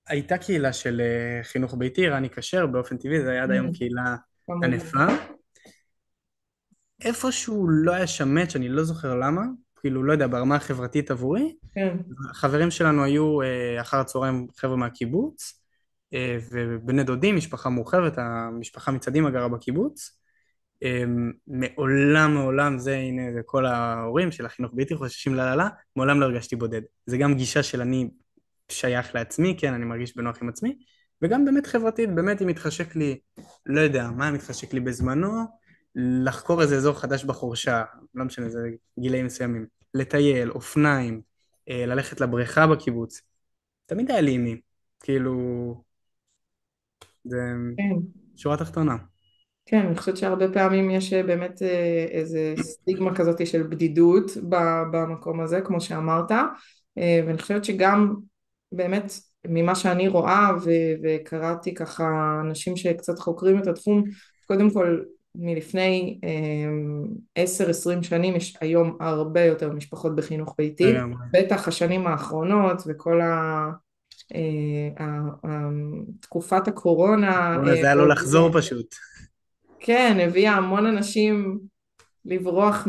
הייתה קהילה של חינוך ביתי, רני כשר, באופן טבעי, זה היה עד היום קהילה כמובן. ענפה. איפשהו לא היה שם מאץ', אני לא זוכר למה, כאילו, לא יודע, ברמה החברתית עבורי. כן. החברים שלנו היו אחר הצהריים חבר'ה מהקיבוץ, ובני דודים, משפחה מורחבת, המשפחה מצדימה גרה בקיבוץ. מעולם זה, הנה, זה כל ההורים של החינוך ביתי חוששים לללה, מעולם לא הרגשתי בודד. זה גם גישה של אני שייך לעצמי, כן, אני מרגיש בנוח עם עצמי, וגם באמת חברתית, באמת אם מתחשק לי, לא יודע, מה מתחשק לי בזמנו, לחקור איזה אזור חדש בחורשה, לא משנה, זה גילאים מסוימים, לטייל, אופניים, ללכת לבריכה בקיבוץ, תמיד היה לי עם מי, כאילו, זה כן. שורה תחתונה. כן, אני חושבת שהרבה פעמים יש באמת איזה סטיגמה כזאת של בדידות במקום הזה, כמו שאמרת, ואני חושבת שגם באמת ממה שאני רואה וקראתי ככה אנשים שקצת חוקרים את התחום, קודם כל מלפני 10-20 שנים יש היום הרבה יותר משפחות בחינוך ביתי, לגמרי. בטח השנים האחרונות וכל תקופת הקורונה הקורונה זה היה לא לחזור פשוט. כן, הביאה המון אנשים לברוח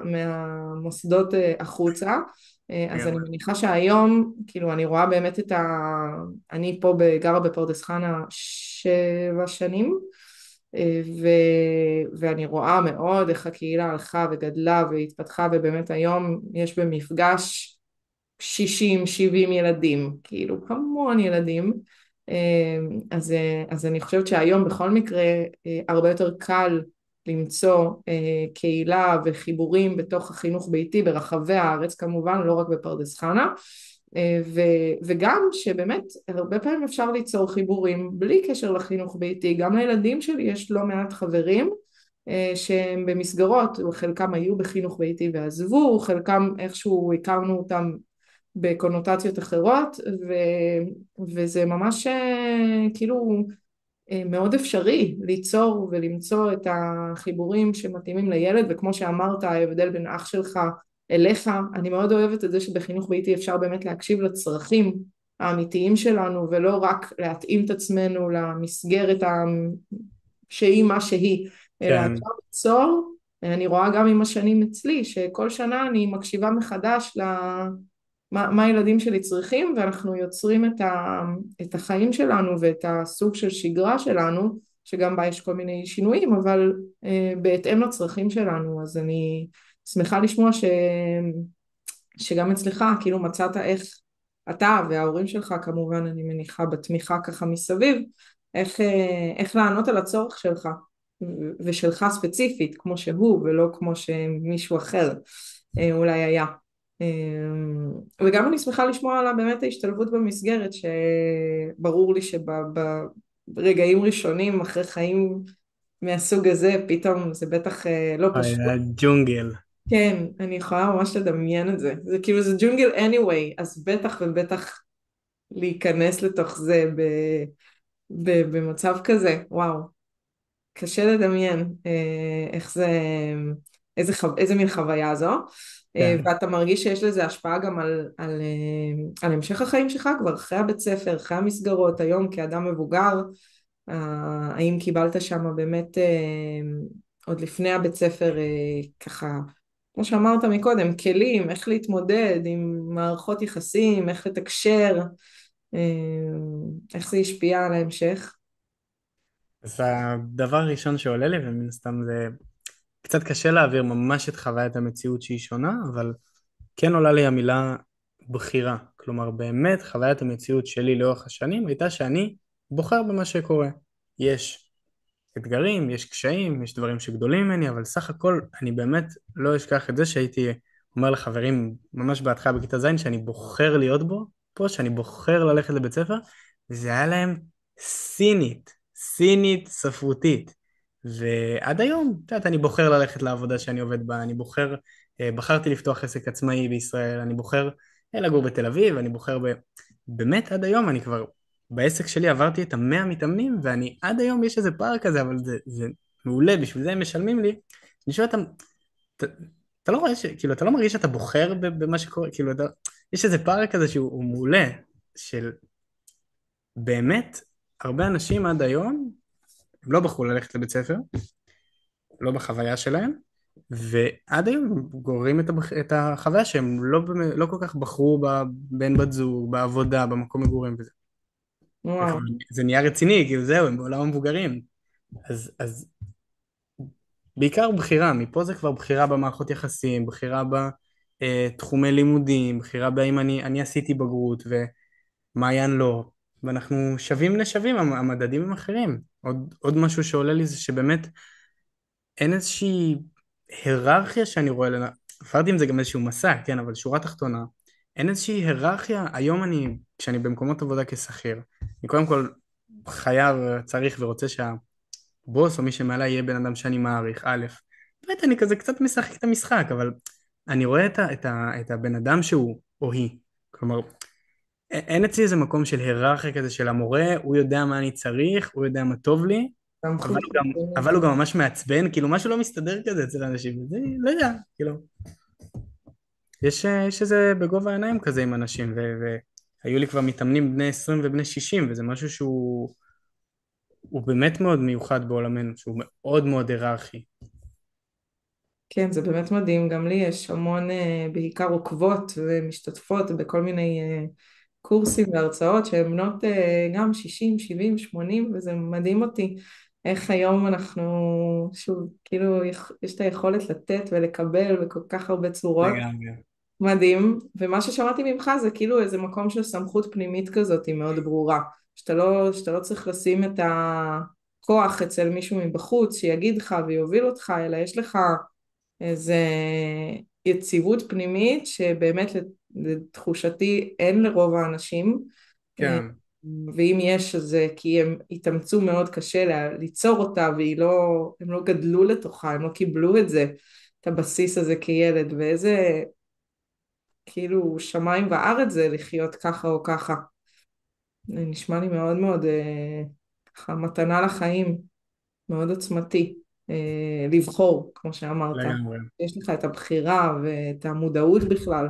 מהמוסדות החוצה, אז אני לגמרי. מניחה שהיום, כאילו אני רואה באמת אני פה גרה בפרדס חנה 7 שנים, ו... ואני רואה מאוד איך הקהילה הלכה וגדלה והתפתחה, ובאמת היום יש במפגש 60-70 ילדים, כאילו המון ילדים, אז אני חושבת שהיום בכל מקרה הרבה יותר קל למצוא קהילה וחיבורים בתוך החינוך ביתי ברחבי הארץ כמובן, לא רק בפרדס חנה, וגם שבאמת הרבה פעמים אפשר ליצור חיבורים בלי קשר לחינוך ביתי, גם לילדים שלי יש לא מעט חברים שהם במסגרות, חלקם היו בחינוך ביתי ועזבו, חלקם איכשהו הכרנו אותם בקונוטציות אחרות, וזה ממש כאילו מאוד אפשרי ליצור ולמצוא את החיבורים שמתאימים לילד, וכמו שאמרת ההבדל בין אח שלך אליך, אני מאוד אוהבת את זה שבחינוך ביתי אפשר באמת להקשיב לצרכים האמיתיים שלנו ולא רק להתאים את עצמנו למסגרת שהיא מה שהיא, אלא כן, אפשר ליצור. אני רואה גם עם השנים אצלי שכל שנה אני מקשיבה מחדש מה הילדים שלי צריכים, ואנחנו יוצרים את החיים שלנו ואת הסוג של שגרה שלנו, שגם בה יש כל מיני שינויים, אבל בהתאם לצרכים שלנו. אז אני שמחה לשמוע שגם אצלך כאילו מצאת איך אתה וההורים שלך כמובן, אני מניחה בתמיכה ככה מסביב, איך לענות על הצורך שלך ושלך ספציפית כמו שהוא ולא כמו שמישהו אחר אולי היה. וגם אני שמחה לשמוע על באמת ההשתלבות במסגרת, שברור לי שברגעים ראשונים אחרי חיים מהסוג הזה פתאום זה בטח לא פשוט. היה ג'ונגל. כן, אני יכולה ממש לדמיין את זה, זה כאילו זה ג'ונגל anyway, אז בטח ובטח להיכנס לתוך זה במצב כזה, וואו, קשה לדמיין איך זה, איזה מין חוויה זו. כן. ואתה מרגיש שיש לזה השפעה גם על המשך החיים שלך כבר אחרי הבית ספר, אחרי המסגרות, היום כאדם מבוגר, האם קיבלת שם באמת עוד לפני הבית ספר ככה, כמו שאמרת מקודם, כלים, איך להתמודד עם מערכות יחסים, איך לתקשר, אה, איך זה השפיע על ההמשך? אז הדבר הראשון שעולה לי, ומן הסתם זה קצת קשה להעביר ממש את חוויית המציאות שהיא שונה, אבל כן עולה לי המילה בחירה. כלומר, באמת חוויית המציאות שלי לאורך השנים הייתה שאני בוחר במה שקורה. יש אתגרים, יש קשיים, יש דברים שגדולים ממני, אבל סך הכל אני באמת לא אשכח את זה שהייתי אומר לחברים ממש בהתחלה בכיתה ז' שאני בוחר להיות בו, פה שאני בוחר ללכת לבית ספר, וזה היה להם סינית, סינית ספרותית. ועד היום, את יודעת, אני בוחר ללכת לעבודה שאני עובד בה, אני בוחר, בחרתי לפתוח עסק עצמאי בישראל, אני בוחר לגור בתל אביב, אני בוחר באמת עד היום אני כבר בעסק שלי עברתי את 100 מתאמנים, ואני עד היום יש איזה פער כזה, אבל זה מעולה, בשביל זה הם משלמים לי. אני שואל אותם, אתה, אתה לא רואה כאילו, אתה לא מרגיש שאתה בוחר במה שקורה, כאילו, יש איזה פער כזה שהוא מעולה, של באמת, הרבה אנשים עד היום, הם לא בחרו ללכת לבית ספר, לא בחוויה שלהם, ועד היום הם גוררים את החוויה שהם לא כל כך בחרו בבן בת זוג, בעבודה, במקום מגורים וזה. וואו. זה נהיה רציני, כאילו זהו, הם בעולם המבוגרים. אז בעיקר בחירה, מפה זה כבר בחירה במערכות יחסים, בחירה בתחומי לימודים, בחירה בהאם אני עשיתי בגרות ומעיין לא. ואנחנו שווים לשווים, המדדים הם אחרים. עוד משהו שעולה לי זה שבאמת אין איזושהי היררכיה שאני רואה, עברתי עם זה גם איזשהו מסע, כן, אבל שורה תחתונה, אין איזושהי היררכיה, היום כשאני במקומות עבודה כשכיר, אני קודם כל חייב, צריך ורוצה שהבוס או מי שמעלה יהיה בן אדם שאני מעריך, א', באמת אני כזה קצת משחק את המשחק, אבל אני רואה את הבן אדם שהוא או היא, כלומר, אין אצלי איזה מקום של היררכיה כזה של המורה, הוא יודע מה אני צריך, הוא יודע מה טוב לי, סמכות אבל שלטונית. הוא גם ממש מעצבן, כאילו משהו לא מסתדר כזה אצל אנשים, זה לא יודע, כאילו, יש איזה בגובה העיניים כזה עם אנשים, והיו לי כבר מתאמנים בני 20 ובני 60, וזה משהו הוא באמת מאוד מיוחד בעולמנו, שהוא מאוד מאוד היררכי. כן, זה באמת מדהים. גם לי יש המון, בעיקר עוקבות ומשתתפות בכל מיני קורסים והרצאות שהן בנות גם 60, 70, 80, וזה מדהים אותי איך היום אנחנו, שוב, כאילו יש את היכולת לתת ולקבל בכל כך הרבה צורות. לגמרי. מדהים, ומה ששמעתי ממך זה כאילו איזה מקום של סמכות פנימית כזאת, היא מאוד ברורה, שאתה לא צריך לשים את הכוח אצל מישהו מבחוץ שיגיד לך ויוביל אותך, אלא יש לך איזה יציבות פנימית שבאמת לתחושתי אין לרוב האנשים, אה, כן, ואם יש אז זה כי הם התאמצו מאוד קשה ליצור אותה הם לא גדלו לתוכה, הם לא קיבלו את זה, את הבסיס הזה כילד, ואיזה כאילו שמיים וארץ זה לחיות ככה או ככה. זה נשמע לי מאוד מאוד ככה מתנה לחיים, מאוד עוצמתי. לבחור, כמו שאמרת. לגמרי. יש לך את הבחירה ואת המודעות בכלל,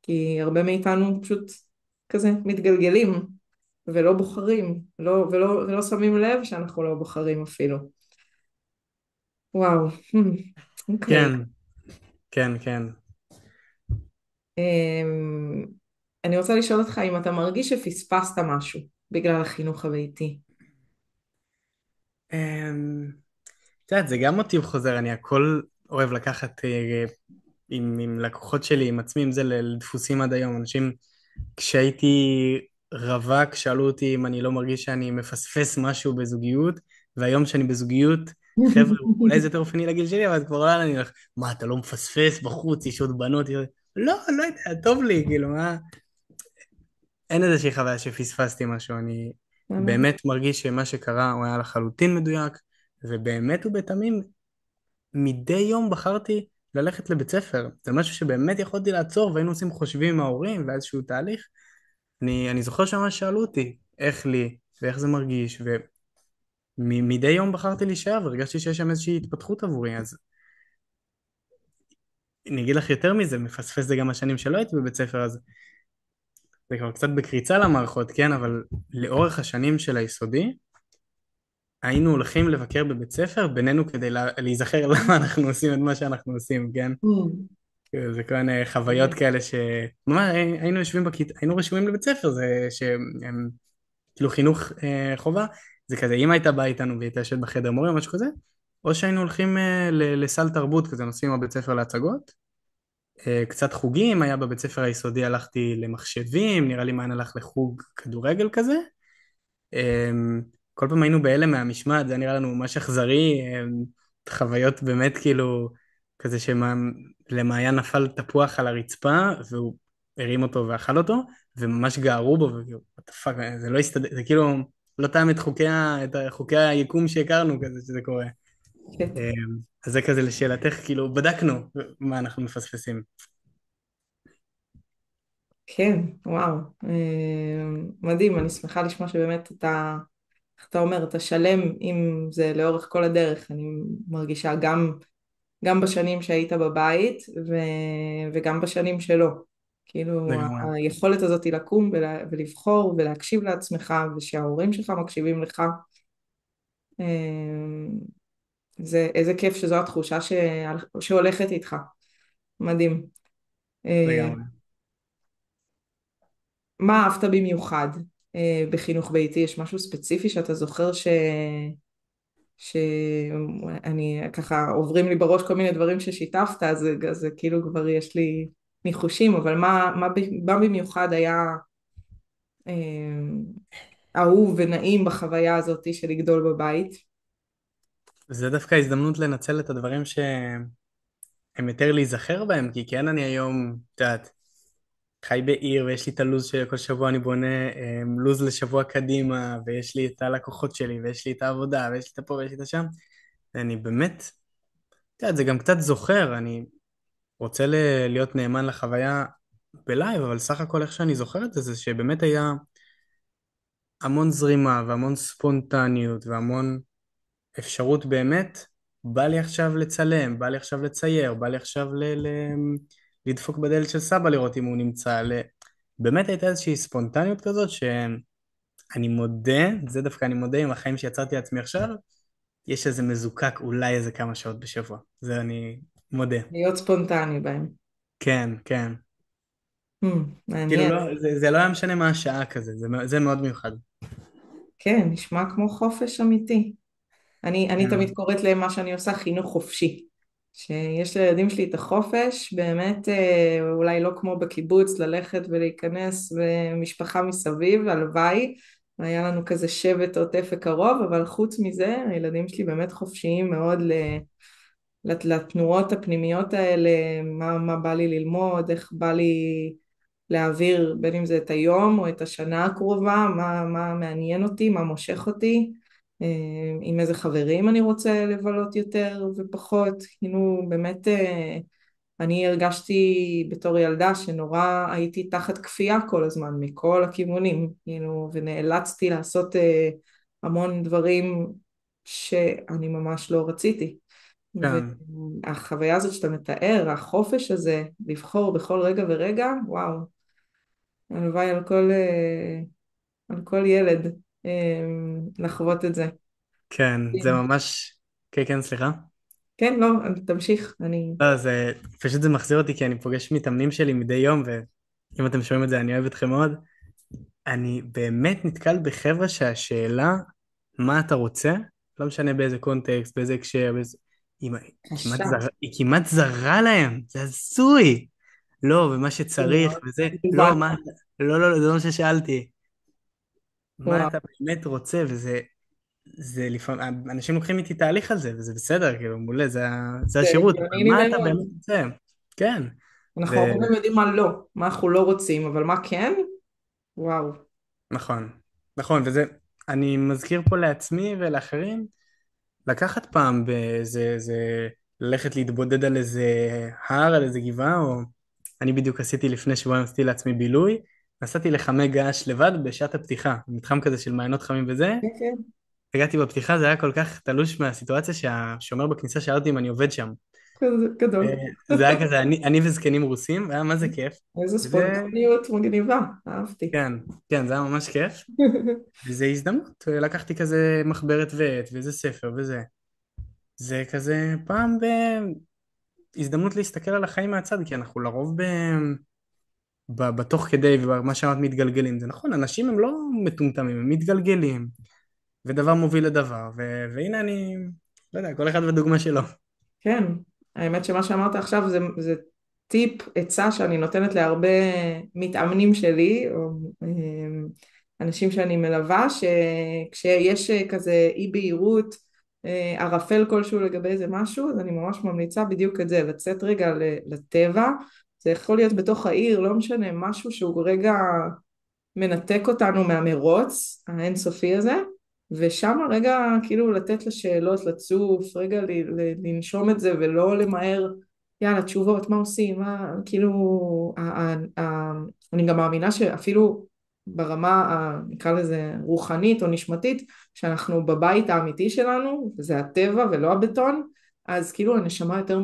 כי הרבה מאיתנו פשוט כזה מתגלגלים ולא בוחרים, ולא שמים לב שאנחנו לא בוחרים אפילו. וואו, אוקיי. כן, כן, כן. אמ, אני רוצה לשאול אותך אם אתה מרגיש שפספסת משהו בגלל החינוך הביתי. את יודעת, זה גם מוטיב חוזר, אני הכל אוהב לקחת עם לקוחות שלי, עם עצמי, עם זה לדפוסים עד היום. אנשים, כשהייתי רווק, שאלו אותי אם אני לא מרגיש שאני מפספס משהו בזוגיות, והיום שאני בזוגיות, חבר'ה, אולי זה יותר אופני לגיל שלי, אבל כבר לא אני הולך, מה, אתה לא מפספס בחוץ, יש עוד בנות? לא יודע, טוב לי, כאילו, מה? אין איזושהי חוויה שפספסתי משהו, אני באמת? באמת מרגיש שמה שקרה הוא היה לחלוטין מדויק, ובאמת ובתמים מדי יום בחרתי ללכת לבית ספר. זה משהו שבאמת יכולתי לעצור והיינו עושים חושבים עם ההורים ואיזשהו תהליך. אני זוכר שממש שאלו אותי איך לי ואיך זה מרגיש, ומדי יום בחרתי להישאר והרגשתי שיש שם איזושהי התפתחות עבורי. אז אני אגיד לך יותר מזה, מפספס זה גם השנים שלא הייתי בבית ספר, אז זה כבר קצת בקריצה למערכות, כן? אבל לאורך השנים של היסודי, היינו הולכים לבקר בבית ספר בינינו כדי להיזכר למה אנחנו עושים את מה שאנחנו עושים, כן? Mm. כאילו, זה כל מיני חוויות כאלה ממש היינו יושבים בכיתה, היינו רשומים לבית ספר, זה שהם כאילו חינוך חובה, זה כזה, אמא הייתה באה איתנו והיא הייתה יושבת בחדר מורה או משהו כזה, או שהיינו הולכים לסל תרבות כזה, נוסעים בבית ספר להצגות, קצת חוגים, היה בבית ספר היסודי הלכתי למחשבים, נראה לי מעיין הלך לחוג כדורגל כזה, כל פעם היינו בהלם מהמשמעת, זה היה נראה לנו ממש אכזרי, חוויות באמת כאילו, כזה שלמעיין נפל תפוח על הרצפה, והוא הרים אותו ואכל אותו, וממש גערו בו, וכאילו, what the fuck, זה לא הסתדר, זה כאילו, לא טעם את חוקי היקום שהכרנו כזה שזה קורה. כן, אז זה כזה לשאלתך, כאילו, בדקנו מה אנחנו מפספסים. כן, וואו. מדהים, אני שמחה לשמוע שבאמת איך אתה אומר, אתה שלם עם זה לאורך כל הדרך. אני מרגישה גם בשנים שהיית בבית וגם בשנים שלא. כאילו לגמרי, היכולת הזאת היא לקום ולבחור ולהקשיב לעצמך ושההורים שלך מקשיבים לך. אה, איזה כיף שזו התחושה שהולכת איתך. מדהים. אה, לגמרי. מה אהבת במיוחד בחינוך ביתי? יש משהו ספציפי שאתה זוכר שאני ככה עוברים לי בראש כל מיני דברים ששיתפת, אז זה כאילו כבר יש לי ניחושים, אבל מה במיוחד היה אהוב ונעים בחוויה הזאת של לגדול בבית. זה דווקא הזדמנות לנצל את הדברים שהם יותר להיזכר בהם, כי כן אני היום, את יודעת, חי בעיר ויש לי את הלו"ז שכל שבוע אני בונה לו"ז לשבוע קדימה, ויש לי את הלקוחות שלי, ויש לי את העבודה, ויש לי את הפה ויש לי את השם. ואני באמת, את יודעת, זה גם קצת זוכר, אני רוצה להיות נאמן לחוויה בלייב, אבל סך הכל איך שאני זוכר את זה, זה שבאמת היה המון זרימה והמון ספונטניות והמון אפשרות באמת, בא לי עכשיו לצלם, בא לי עכשיו לצייר, בא לי עכשיו לדפוק בדלת של סבא לראות אם הוא נמצא. באמת הייתה איזושהי ספונטניות כזאת שאני מודה, זה דווקא אני מודה עם החיים שיצרתי לעצמי עכשיו, יש איזה מזוקק אולי איזה כמה שעות בשבוע. זה אני מודה. להיות ספונטני בהם. כן, כן. כאילו מעניין. לא, זה לא היה משנה מה השעה כזה, זה מאוד מיוחד. כן, נשמע כמו חופש אמיתי. אני כן, תמיד קוראת למה שאני עושה חינוך חופשי. שיש לילדים שלי את החופש, באמת אולי לא כמו בקיבוץ, ללכת ולהיכנס ומשפחה מסביב, הלוואי. היה לנו כזה שבט עוטף וקרוב, אבל חוץ מזה, הילדים שלי באמת חופשיים מאוד לתנועות הפנימיות האלה, מה בא לי ללמוד, איך בא לי להעביר בין אם זה את היום או את השנה הקרובה, מה מעניין אותי, מה מושך אותי, עם איזה חברים אני רוצה לבלות יותר ופחות, כאילו באמת אני הרגשתי בתור ילדה שנורא הייתי תחת כפייה כל הזמן מכל הכיוונים, כאילו, ונאלצתי לעשות המון דברים שאני ממש לא רציתי. כן, והחוויה הזאת שאתה מתאר, החופש הזה, לבחור בכל רגע ורגע, וואו, הלוואי על כל ילד לחוות את זה. כן, זה ממש... כן, כן, סליחה. כן, לא, תמשיך, לא, זה פשוט זה מחזיר אותי כי אני פוגש מתאמנים שלי מדי יום, ואם אתם שומעים את זה אני אוהב אתכם מאוד. אני באמת נתקל בחבר'ה שהשאלה מה אתה רוצה, לא משנה באיזה קונטקסט, באיזה הקשר, קשה, היא כמעט זרה להם, זה הזוי. לא, ומה היא שצריך, מאוד וזה, מובן. לא, לא, לא, זה לא מה ששאלתי. מה וואו, אתה באמת רוצה, זה לפעמים, אנשים לוקחים איתי תהליך על זה, וזה בסדר, כאילו, מעולה, זה זה השירות, אבל הגיוני לי מה אתה באמת מאוד. רוצה? כן, אנחנו הרבה פעמים יודעים מה לא, מה אנחנו לא רוצים, אבל מה כן? וואו, ונכון, נכון, אני מזכיר פה לעצמי ולאחרים, לקחת פעם ללכת להתבודד על איזה הר, על איזה גבעה, או אני בדיוק לפני שבועיים עשיתי לעצמי בילוי, נסעתי לחמי געש לבד בשעת הפתיחה, מתחם כזה של מעיינות חמים וזה, כן, כן, הגעתי בפתיחה, זה היה כל כך תלוש מהסיטואציה שהשומר בכניסה שאל אותי אם אני עובד שם. כזה גדול. זה היה כזה, אני וזקנים רוסים, והיה מה זה כיף. איזה וכן, ספונטניות מגניבה, אהבתי. כן, זה היה ממש כיף. וזה הזדמנות, לקחתי כזה מחברת ועט, ואיזה ספר וזה. זה כזה פעם בהזדמנות להסתכל על החיים מהצד, כי אנחנו לרוב בתוך כדי, ומה שאמרת מתגלגלים. זה נכון, אנשים הם לא מטומטמים, הם מתגלגלים, ודבר מוביל לדבר, והנה אני, לא יודע, כל אחד בדוגמה שלו. כן, האמת שמה שאמרת עכשיו זה טיפ, עצה שאני נותנת להרבה מתאמנים שלי, או אנשים שאני מלווה, שכשיש כזה אי בהירות, ערפל כלשהו לגבי איזה משהו, אז אני ממש ממליצה בדיוק את זה, לצאת רגע לטבע, זה יכול להיות בתוך העיר, לא משנה, משהו שהוא רגע מנתק אותנו מהמרוץ האינסופי הזה, ושם רגע כאילו לתת לשאלות לצוף, רגע לנשום את זה ולא למהר, יאללה תשובות, מה עושים, מה, כאילו, אני גם מאמינה שאפילו ברמה, נקרא לזה רוחנית או נשמתית, שאנחנו בבית האמיתי שלנו, וזה הטבע ולא הבטון, אז כאילו הנשמה יותר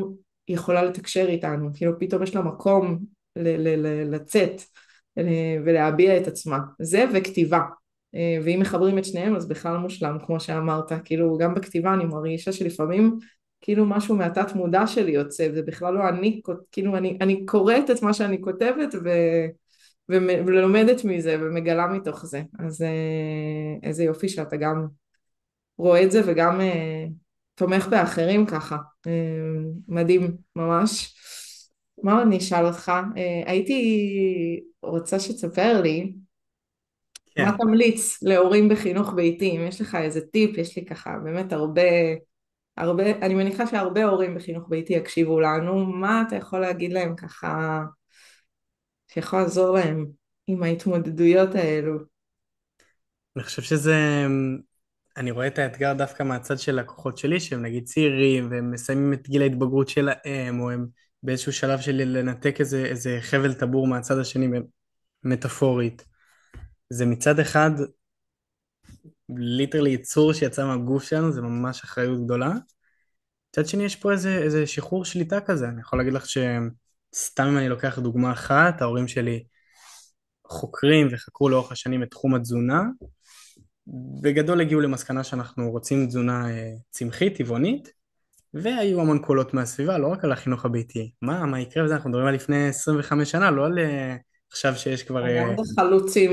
יכולה לתקשר איתנו, כאילו פתאום יש לה מקום לצאת. ולהביע את עצמה. זה וכתיבה. ואם מחברים את שניהם אז בכלל מושלם, כמו שאמרת. כאילו גם בכתיבה אני מרגישה שלפעמים כאילו משהו מהתת מודע שלי יוצא, זה בכלל לא אני, כאילו אני קוראת את מה שאני כותבת ולומדת מזה ומגלה מתוך זה. אז איזה יופי שאתה גם רואה את זה וגם תומך באחרים ככה. מדהים, ממש. מה עוד אני אשאל אותך? הייתי רוצה שתספר לי מה כן. תמליץ להורים בחינוך ביתי? אם יש לך איזה טיפ, יש לי ככה באמת אני מניחה שהרבה הורים בחינוך ביתי יקשיבו לנו, מה אתה יכול להגיד להם ככה, שיכול לעזור להם עם ההתמודדויות האלו? אני חושב אני רואה את האתגר דווקא מהצד של לקוחות שלי, שהם נגיד צעירים, והם מסיימים את גיל ההתבגרות שלהם, או הם באיזשהו שלב של לנתק איזה חבל טבור מהצד השני, מטאפורית. זה מצד אחד, ליטרלי ייצור שיצא מהגוף שלנו, זה ממש אחריות גדולה. מצד שני, יש פה איזה שחרור שליטה כזה. אני יכול להגיד לך שסתם אם אני לוקח דוגמה אחת, ההורים שלי חוקרים וחקרו לאורך השנים את תחום התזונה, בגדול הגיעו למסקנה שאנחנו רוצים תזונה צמחית, טבעונית, והיו המון קולות מהסביבה, לא רק על החינוך הביתי. מה יקרה בזה? אנחנו מדברים על לפני 25 שנה, לא על עכשיו שיש כבר לגמרי חלוצים.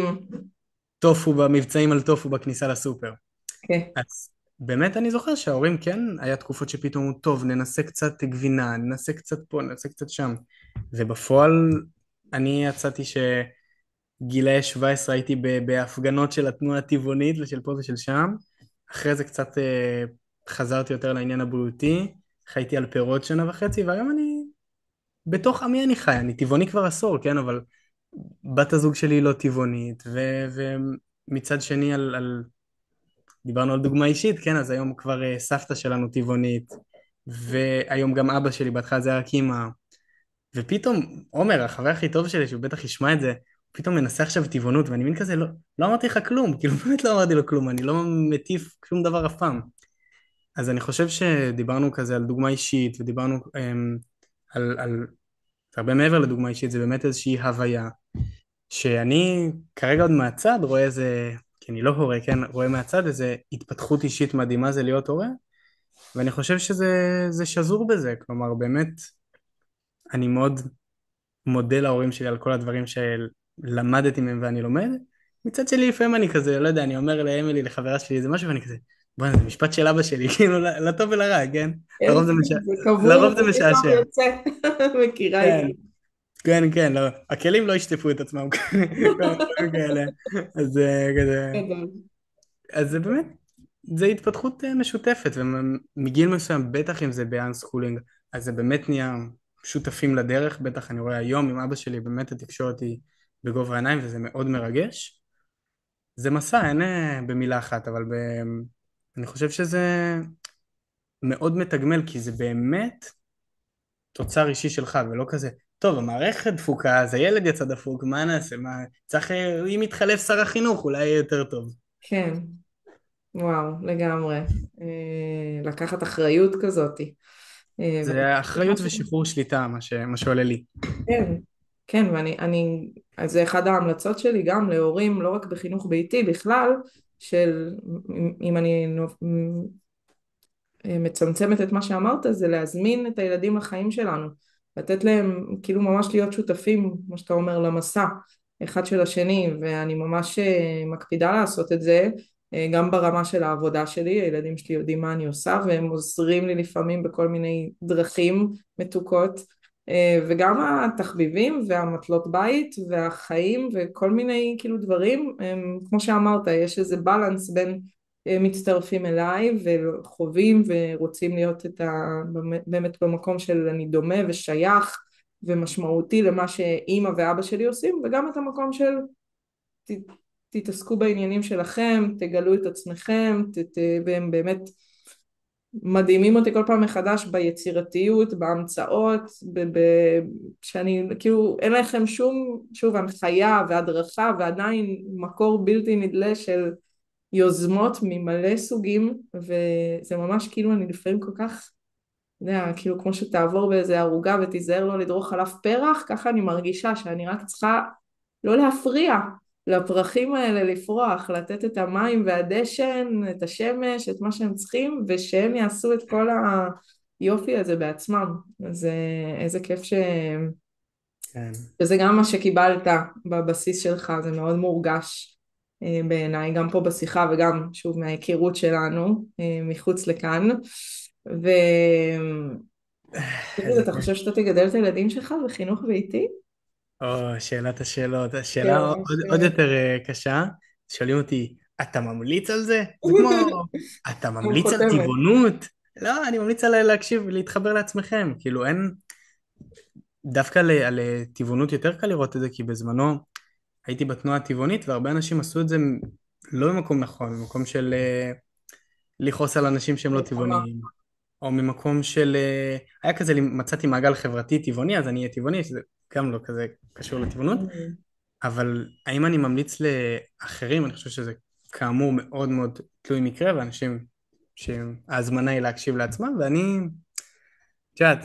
טופו במבצעים על טופו בכניסה לסופר. כן. אז באמת אני זוכר שההורים כן, היה תקופות שפתאום הוא טוב, ננסה קצת גבינה, ננסה קצת פה, ננסה קצת שם. ובפועל אני יצאתי שגילאי 17 הייתי בהפגנות של התנועה הטבעונית ושל פה ושל שם. אחרי זה קצת חזרתי יותר לעניין הבריאותי, חייתי על פירות שנה וחצי, והיום אני, בתוך עמי אני חי, אני טבעוני כבר עשור, כן, אבל בת הזוג שלי היא לא טבעונית, ומצד שני דיברנו על דוגמה אישית, כן, אז היום כבר סבתא שלנו טבעונית, והיום גם אבא שלי, בהתחלה זה היה רק אימא, ופתאום, עומר, החבר הכי טוב שלי, שהוא בטח ישמע את זה, הוא פתאום מנסה עכשיו טבעונות, ואני מבין כזה, לא אמרתי לך כלום, כאילו באמת לא אמרתי לו כלום, אני לא מטיף שום דבר אף פעם. אז אני חושב שדיברנו כזה על דוגמה אישית, ודיברנו על הרבה מעבר לדוגמה אישית, זה באמת איזושהי הוויה, שאני כרגע עוד מהצד רואה איזה, כי אני לא הורה, כן, רואה מהצד איזה התפתחות אישית מדהימה זה להיות הורה, ואני חושב שזה שזור בזה, כלומר באמת, אני מאוד מודה להורים שלי על כל הדברים שלמדתי מהם ואני לומד, מצד שלי לפעמים אני כזה, לא יודע, אני אומר לאמילי, לחברה שלי איזה משהו, ואני כזה, בוא'נה, זה משפט של אבא שלי, כאילו, לטוב ולרע, כן? כן, לרוב זה קבוע לרוב זה ופתאום משעשע. יוצא. מכירה את כן, זה. כן, כן, לא, הכלים לא ישטפו את עצמם, דברים כאלה. אז כזה, גדול. אז זה באמת, זה התפתחות משותפת, ומגיל מסוים, בטח אם זה באנסקולינג, אז זה באמת נהיה שותפים לדרך, בטח אני רואה היום עם אבא שלי, באמת התקשורת היא בגובה העיניים, וזה מאוד מרגש. זה מסע, אין במילה אחת, אבל אני חושב שזה מאוד מתגמל, כי זה באמת תוצר אישי שלך, ולא כזה, טוב, המערכת דפוקה, אז הילד יצא דפוק, מה נעשה? צריך, אם יתחלף שר החינוך, אולי יהיה יותר טוב. כן, וואו, לגמרי. לקחת אחריות כזאת. זה אחריות ושחרור שליטה, מה שעולה לי. כן, כן, אז זה אחד ההמלצות שלי גם להורים, לא רק בחינוך ביתי, בכלל, של, אם אני מצמצמת את מה שאמרת, זה להזמין את הילדים לחיים שלנו, לתת להם כאילו ממש להיות שותפים, כמו שאתה אומר, למסע אחד של השני, ואני ממש מקפידה לעשות את זה, גם ברמה של העבודה שלי, הילדים שלי יודעים מה אני עושה, והם עוזרים לי לפעמים בכל מיני דרכים מתוקות, וגם התחביבים והמטלות בית והחיים וכל מיני כאילו דברים, כמו שאמרת, יש איזה בלנס בין מצטרפים אליי וחווים ורוצים להיות באמת במקום של אני דומה ושייך ומשמעותי למה שאימא ואבא שלי עושים, וגם את המקום של ת, תתעסקו בעניינים שלכם, תגלו את עצמכם, והם באמת מדהימים אותי כל פעם מחדש ביצירתיות, בהמצאות, שאני כאילו אין לכם שוב הנחיה והדרכה ועדיין מקור בלתי נדלה של יוזמות ממלא סוגים, וזה ממש כאילו אני לפעמים כל כך, אתה יודע, כאילו כמו שתעבור באיזה ערוגה ותיזהר לא לדרוך עליו פרח, ככה אני מרגישה שאני רק צריכה לא להפריע לפרחים האלה לפרוח, לתת את המים והדשן, את השמש, את מה שהם צריכים, ושהם יעשו את כל היופי הזה בעצמם. אז איזה כיף כן. שזה גם מה שקיבלת בבסיס שלך, זה מאוד מורגש בעיניי, גם פה בשיחה וגם שוב מההיכרות שלנו מחוץ לכאן. תגיד, איזה אתה כיף. חושב שאתה תגדל את הילדים שלך בחינוך ביתי? או, שאלת השאלות. כן, השאלה עוד ממש. עוד יותר קשה, שואלים אותי, אתה ממליץ על זה? זה כמו, אתה עם ממליץ על חותמת. טבעונות? לא, אני ממליץ על להקשיב ולהתחבר לעצמכם. כאילו אין, דווקא על טבעונות יותר קל לראות את זה, כי בזמנו הייתי בתנועה הטבעונית, והרבה אנשים עשו את זה לא במקום נכון, במקום של לכעוס על אנשים שהם לא מלחמה. טבעוניים, או ממקום של, היה כזה, מצאתי מעגל חברתי טבעוני, אז אני אהיה טבעוני, שזה גם לא כזה קשור לטבעונות, Mm. אבל האם אני ממליץ לאחרים? אני חושב שזה כאמור מאוד מאוד תלוי מקרה, ואנשים שההזמנה היא להקשיב לעצמם, ואני, את יודעת,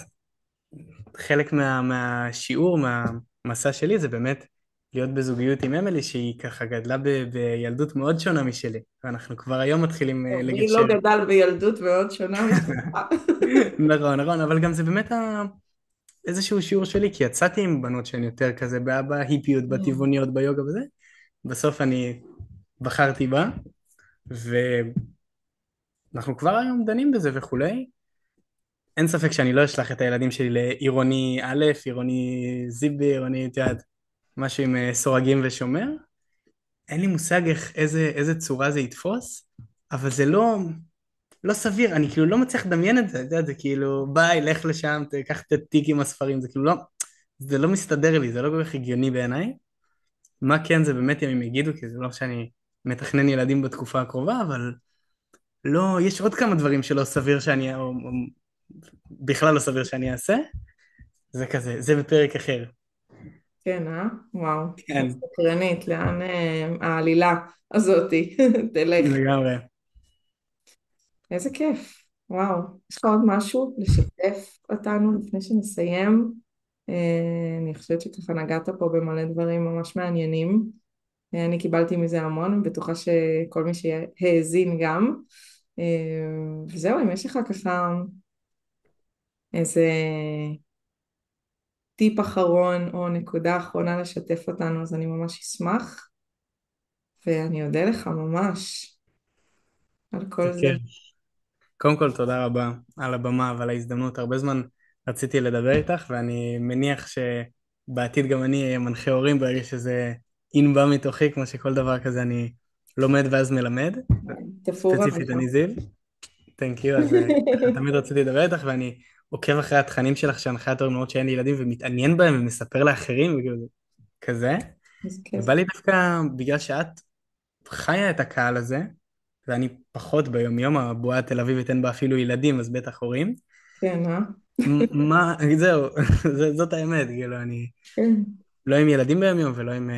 חלק מהשיעור, מהמסע שלי, זה באמת להיות בזוגיות עם אמילי, שהיא ככה גדלה בילדות מאוד שונה משלי, ואנחנו כבר היום מתחילים מי לא לגשר. גדל בילדות מאוד שונה משלך? נכון, נכון, אבל גם זה באמת איזשהו שיעור שלי, כי יצאתי עם בנות שהן יותר כזה בהיפיות, Mm. בטבעוניות, ביוגה וזה, בסוף אני בחרתי בה, ואנחנו כבר היום דנים בזה וכולי. אין ספק שאני לא אשלח את הילדים שלי לעירוני א', עירוני זיבי, עירוני, את יודעת, משהו עם סורגים ושומר. אין לי מושג איזה צורה זה יתפוס, אבל זה לא סביר, אני כאילו לא מצליח לדמיין את זה, את יודעת, זה כאילו, ביי, לך לשם, תקח את התיק עם הספרים, זה כאילו לא, זה לא מסתדר לי, זה לא כל כך הגיוני בעיניי. מה כן זה באמת ימים יגידו, כי זה לא שאני מתכנן ילדים בתקופה הקרובה, אבל לא, יש עוד כמה דברים שלא סביר שאני, או בכלל לא סביר שאני אעשה, זה כזה, זה בפרק אחר. כן, וואו, כן, סקרנית, לאן העלילה הזאתי תלך. לגמרי. איזה כיף, וואו. יש לך עוד משהו לשתף אותנו לפני שנסיים? אני חושבת שככה נגעת פה במלא דברים ממש מעניינים. אני קיבלתי מזה המון, בטוחה שכל מי שהאזין גם. וזהו, אם יש לך ככה איזה טיפ אחרון או נקודה אחרונה לשתף אותנו, אז אני ממש אשמח, ואני אודה לך ממש על זה כל זה. כיף. קודם כל, תודה רבה על הבמה ועל ההזדמנות. הרבה זמן רציתי לדבר איתך, ואני מניח שבעתיד גם אני אהיה מנחה הורים ברגע שזה ינבע מתוכי, כמו שכל דבר כזה אני לומד ואז מלמד. תפור ספציפית עליך. אני זיו, תנק יו, אז ככה תמיד רציתי לדבר איתך, ואני עוקב אחרי התכנים שלך שהנחיית הורים למרות שאין לי ילדים, ומתעניין בהם ומספר לאחרים, וכאילו, כזה. איזה כיף. ובא לי דווקא, בגלל שאת חיה את הקהל הזה, ואני פחות ביומיום, הבועה התל אביבית אין בה אפילו ילדים, אז בטח הורים. כן, מה, זהו, זאת האמת, כאילו, אני כן. לא עם ילדים ביומיום ולא עם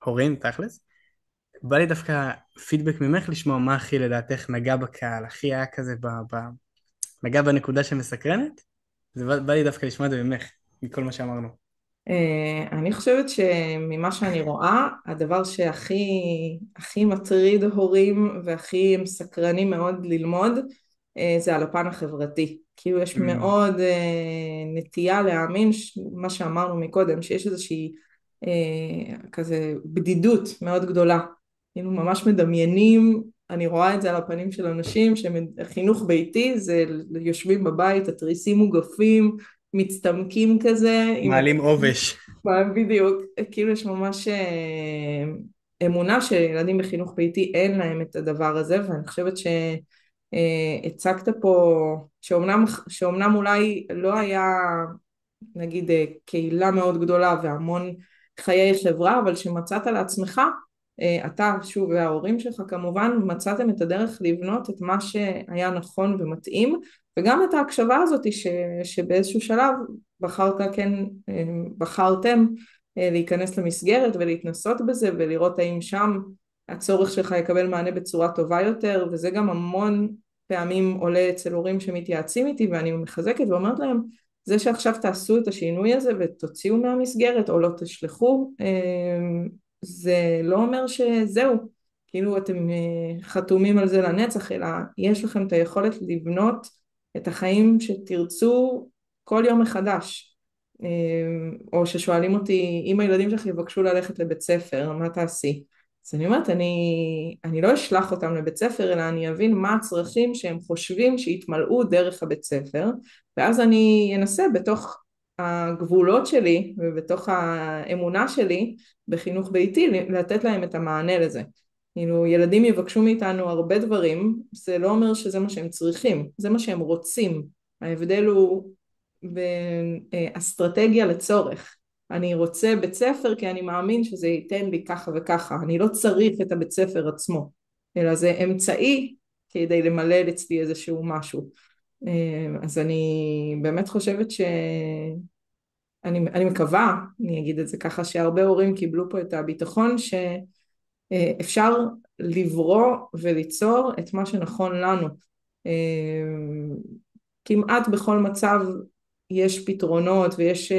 הורים, תכלס. בא לי דווקא פידבק ממך לשמוע מה הכי לדעתך נגע בקהל, הכי היה כזה, נגע בנקודה שמסקרנת, זה בא לי דווקא לשמוע את זה ממך, מכל מה שאמרנו. אני חושבת שממה שאני רואה, הדבר שהכי הכי מטריד הורים והכי הם סקרנים מאוד ללמוד, זה על הפן החברתי. כאילו יש Mm, מאוד נטייה להאמין, מה שאמרנו מקודם, שיש איזושהי כזה בדידות מאוד גדולה. כאילו ממש מדמיינים, אני רואה את זה על הפנים של אנשים, שחינוך ביתי זה יושבים בבית, התריסים מוגפים, מצטמקים כזה, עם מעלים עובש. בדיוק, כאילו יש ממש אמונה שילדים בחינוך ביתי אין להם את הדבר הזה, ואני חושבת שהצגת פה שאומנם אולי לא היה נגיד קהילה מאוד גדולה והמון חיי חברה, אבל שמצאת לעצמך, אתה שוב וההורים שלך כמובן, מצאתם את הדרך לבנות את מה שהיה נכון ומתאים, וגם את ההקשבה הזאת שבאיזשהו שלב בחרתם להיכנס למסגרת ולהתנסות בזה ולראות האם שם הצורך שלך יקבל מענה בצורה טובה יותר, וזה גם המון פעמים עולה אצל הורים שמתייעצים איתי, ואני מחזקת ואומרת להם, זה שעכשיו תעשו את השינוי הזה ותוציאו מהמסגרת או לא תשלחו, זה לא אומר שזהו, כאילו אתם חתומים על זה לנצח, אלא יש לכם את היכולת לבנות את החיים שתרצו כל יום מחדש. או ששואלים אותי, אם הילדים שלך יבקשו ללכת לבית ספר, מה תעשי? אז אני אומרת, אני לא אשלח אותם לבית ספר, אלא אני אבין מה הצרכים שהם חושבים שיתמלאו דרך הבית ספר, ואז אני אנסה בתוך הגבולות שלי ובתוך האמונה שלי בחינוך ביתי, לתת להם את המענה לזה. כאילו ילדים יבקשו מאיתנו הרבה דברים, זה לא אומר שזה מה שהם צריכים, זה מה שהם רוצים. ההבדל הוא בין אסטרטגיה לצורך. אני רוצה בית ספר כי אני מאמין שזה ייתן לי ככה וככה, אני לא צריך את הבית ספר עצמו, אלא זה אמצעי כדי למלא אצלי איזשהו משהו. אז אני באמת חושבת אני מקווה, אני אגיד את זה ככה, שהרבה הורים קיבלו פה את הביטחון שאפשר לברוא וליצור את מה שנכון לנו. כמעט בכל מצב יש פתרונות ויש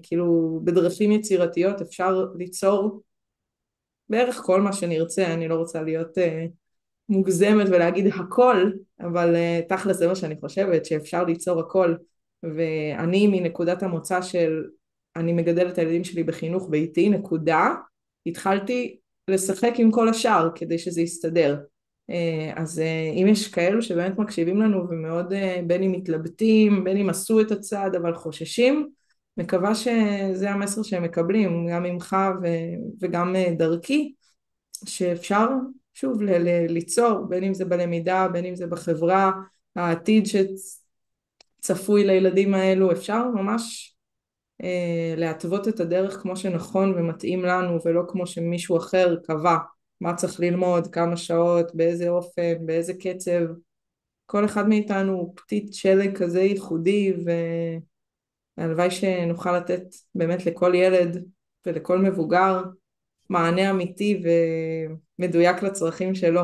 כאילו בדרכים יצירתיות אפשר ליצור בערך כל מה שנרצה. אני לא רוצה להיות מוגזמת ולהגיד הכל, אבל תכל'ס זה מה שאני חושבת, שאפשר ליצור הכל. ואני מנקודת המוצא של אני מגדלת את הילדים שלי בחינוך ביתי, נקודה, התחלתי לשחק עם כל השאר כדי שזה יסתדר. אז אם יש כאלו שבאמת מקשיבים לנו ומאוד בין אם מתלבטים, בין אם עשו את הצעד אבל חוששים, מקווה שזה המסר שהם מקבלים גם ממך וגם דרכי, שאפשר שוב ליצור, בין אם זה בלמידה, בין אם זה בחברה, העתיד שצפוי לילדים האלו, אפשר ממש להתוות את הדרך כמו שנכון ומתאים לנו, ולא כמו שמישהו אחר קבע מה צריך ללמוד, כמה שעות, באיזה אופן, באיזה קצב. כל אחד מאיתנו הוא פתית שלג כזה ייחודי, והלוואי שנוכל לתת באמת לכל ילד ולכל מבוגר מענה אמיתי ומדויק לצרכים שלו,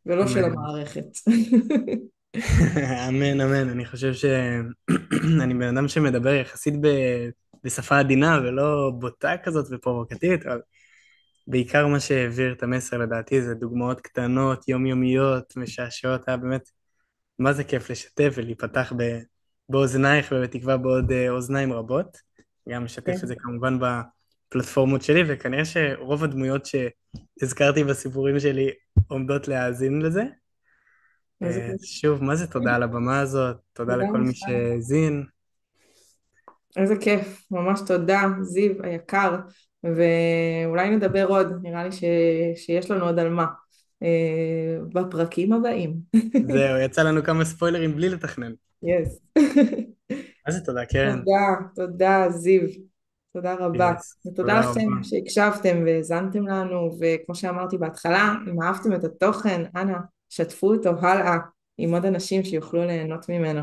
ולא של אמן. המערכת. אמן, אמן. אני חושב שאני בן אדם שמדבר יחסית בשפה עדינה ולא בוטה כזאת ופרובוקטיבית, אבל בעיקר מה שהעביר את המסר לדעתי זה דוגמאות קטנות, יומיומיות, משעשעות. היה באמת, מה זה כיף לשתף ולהיפתח באוזנייך ובתקווה בעוד אוזניים רבות. גם משתף את זה כמובן בפלטפורמות שלי, וכנראה שרוב הדמויות שהזכרתי בסיפורים שלי עומדות להאזין לזה. אז שוב, מה זה תודה על הבמה הזאת, תודה תודה לכל מי לך. שהאזין. איזה כיף, ממש תודה, זיו היקר, ואולי נדבר עוד, נראה לי שיש לנו עוד על מה, בפרקים הבאים. זהו, יצא לנו כמה ספוילרים בלי לתכנן. יס. מה זה תודה, קרן? תודה, תודה זיו, תודה רבה. יס, ותודה תודה רבה. לכם שהקשבתם והאזנתם לנו, וכמו שאמרתי בהתחלה, אם אהבתם את התוכן, אנא, שתפו אותו הלאה עם עוד אנשים שיוכלו ליהנות ממנו.